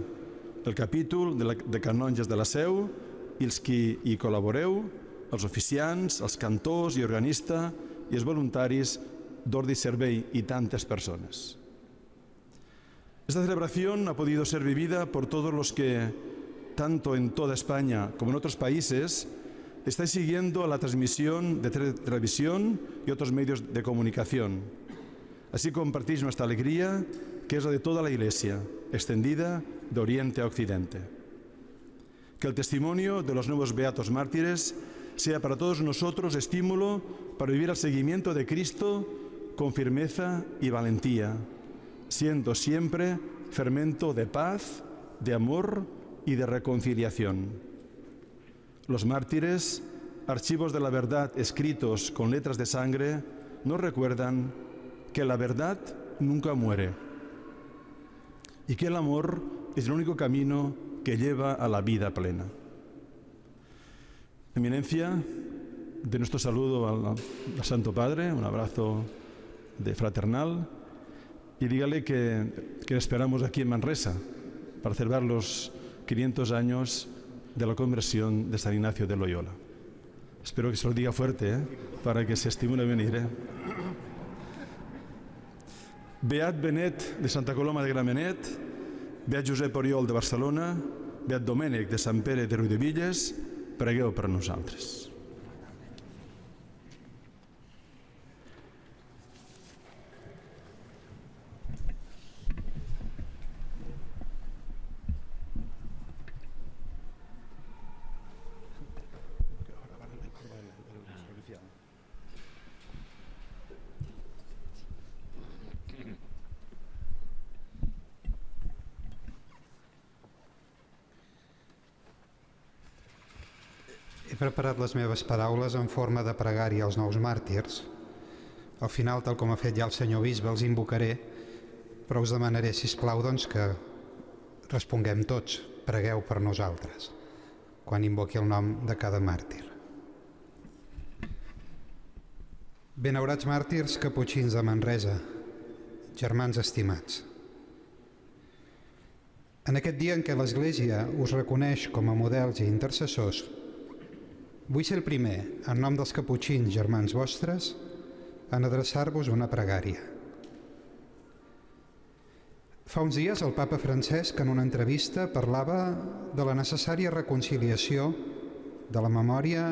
el capítol de canonges de la Seu i els que hi col·laboreu, els oficiants, els cantors i organistes y els voluntaris d'Ordi Servei y tantas personas. Esta celebración ha podido ser vivida por todos los que, tanto en toda España como en otros países, estáis siguiendo la transmisión de televisión y otros medios de comunicación. Así compartís nuestra alegría que es la de toda la Iglesia, extendida de oriente a occidente. Que el testimonio de los nuevos beatos mártires sea para todos nosotros estímulo para vivir el seguimiento de Cristo con firmeza y valentía, siendo siempre fermento de paz, de amor y de reconciliación. Los mártires, archivos de la verdad escritos con letras de sangre, nos recuerdan que la verdad nunca muere y que el amor es el único camino que lleva a la vida plena. Eminencia, de nuestro saludo al Santo Padre, un abrazo de fraternal, y dígale que le esperamos aquí en Manresa para celebrar los 500 años de la conversión de San Ignacio de Loyola. Espero que se lo diga fuerte, para que se estimule a venir. Beat Benet de Santa Coloma de Gramenet, beat Josep Oriol de Barcelona, beat Domènec de Sant Pere de Riudebitlles, pregueu per nosaltres. He preparat les meves paraules en forma de pregària als nous màrtirs. Al final, tal com ha fet ja el senyor bisbe, els invocaré, però us demanaré, sisplau, doncs, que responguem tots, pregueu per nosaltres, quan invoqui el nom de cada màrtir. Benaurats màrtirs caputxins de Manresa, germans estimats. En aquest dia en què l'Església us reconeix com a models i intercessors, vull ser el primer, en nom dels caputxins germans vostres, en adreçar-vos una pregària. Fa uns dies el papa Francesc, en una entrevista, parlava de la necessària reconciliació de la memòria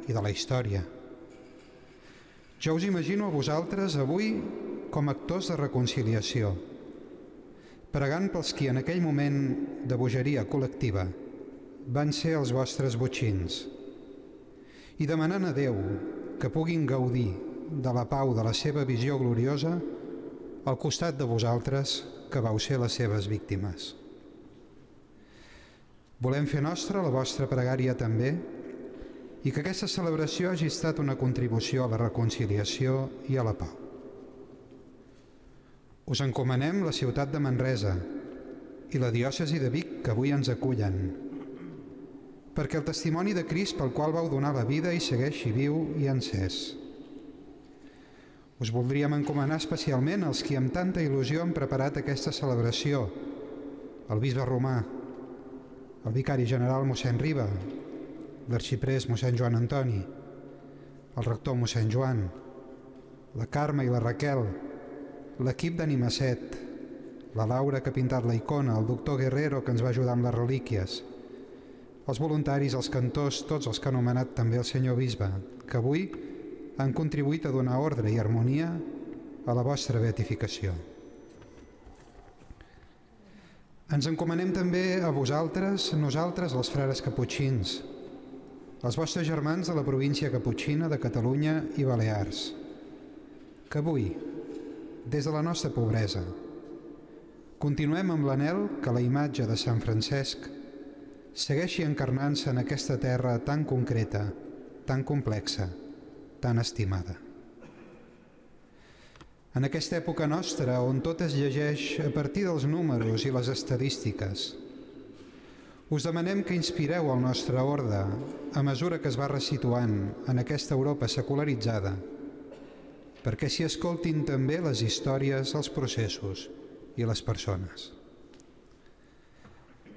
i de la història. Jo us imagino a vosaltres avui com actors de reconciliació, pregant pels qui en aquell moment de bogeria col·lectiva van ser els vostres botxins, i demanant a Déu que puguin gaudir de la pau de la seva visió gloriosa al costat de vosaltres que vau ser les seves víctimes. Volem fer nostra la vostra pregària també i que aquesta celebració hagi estat una contribució a la reconciliació i a la pau. Us encomanem la ciutat de Manresa i la diòcesi de Vic que avui ens acullen, perquè el testimoni de Crist pel qual vau donar la vida hi segueixi viu i encès. Us voldríem encomanar especialment als qui amb tanta il·lusió han preparat aquesta celebració, el bisbe romà, el vicari general mossèn Riba, l'arxiprés mossèn Joan Antoni, el rector mossèn Joan, la Carme i la Raquel, l'equip d'Animacet, la Laura que ha pintat la icona, el doctor Guerrero que ens va ajudar amb les relíquies, els voluntaris, els cantors, tots els que ha anomenat també el senyor bisbe, que avui han contribuït a donar ordre i harmonia a la vostra beatificació. Ens encomanem també a vosaltres, nosaltres, els frares caputxins, els vostres germans de la província caputxina de Catalunya i Balears, que avui, des de la nostra pobresa, continuem amb l'anhel que la imatge de Sant Francesc segueixi encarnant-se en aquesta terra tan concreta, tan complexa, tan estimada. En aquesta època nostra, on tot es llegeix a partir dels números i les estadístiques, us demanem que inspireu el nostre orde a mesura que es va resituant en aquesta Europa secularitzada, perquè s'hi escoltin també les històries, els processos i les persones.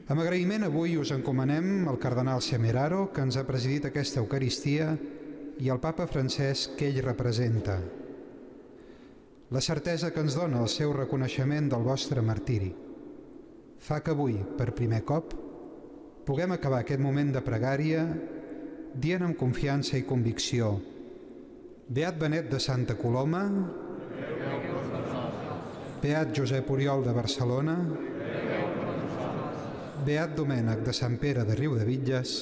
Amb agraïment avui us encomanem al cardenal Semeraro, que ens ha presidit aquesta Eucaristia, i al papa Francesc que ell representa. La certesa que ens dona el seu reconeixement del vostre martiri fa que avui, per primer cop, puguem acabar aquest moment de pregària dient amb confiança i convicció: Beat Benet de Santa Coloma, Beat Josep Oriol de Barcelona, Beat Domènec de Sant Pere de Riudebitlles,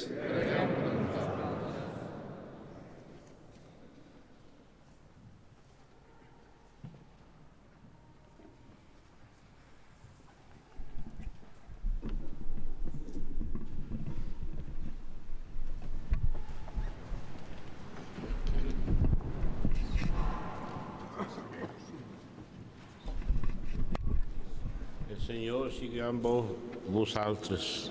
Senyor sigui amb vosaltres.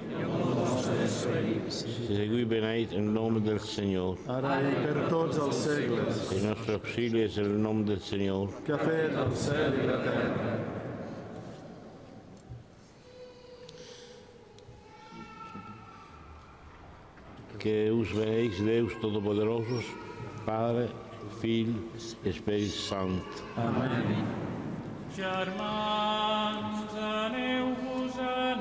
Seguiu beneit en nom del Senyor. Ara i per tots els segles, El nostre auxili és el nom del Senyor. que ha fet el cel i la terra. Que us beneix Déus Todopoderosos, Pare, Fill, Esperit Sant. Amén. Germans, aneu-vos a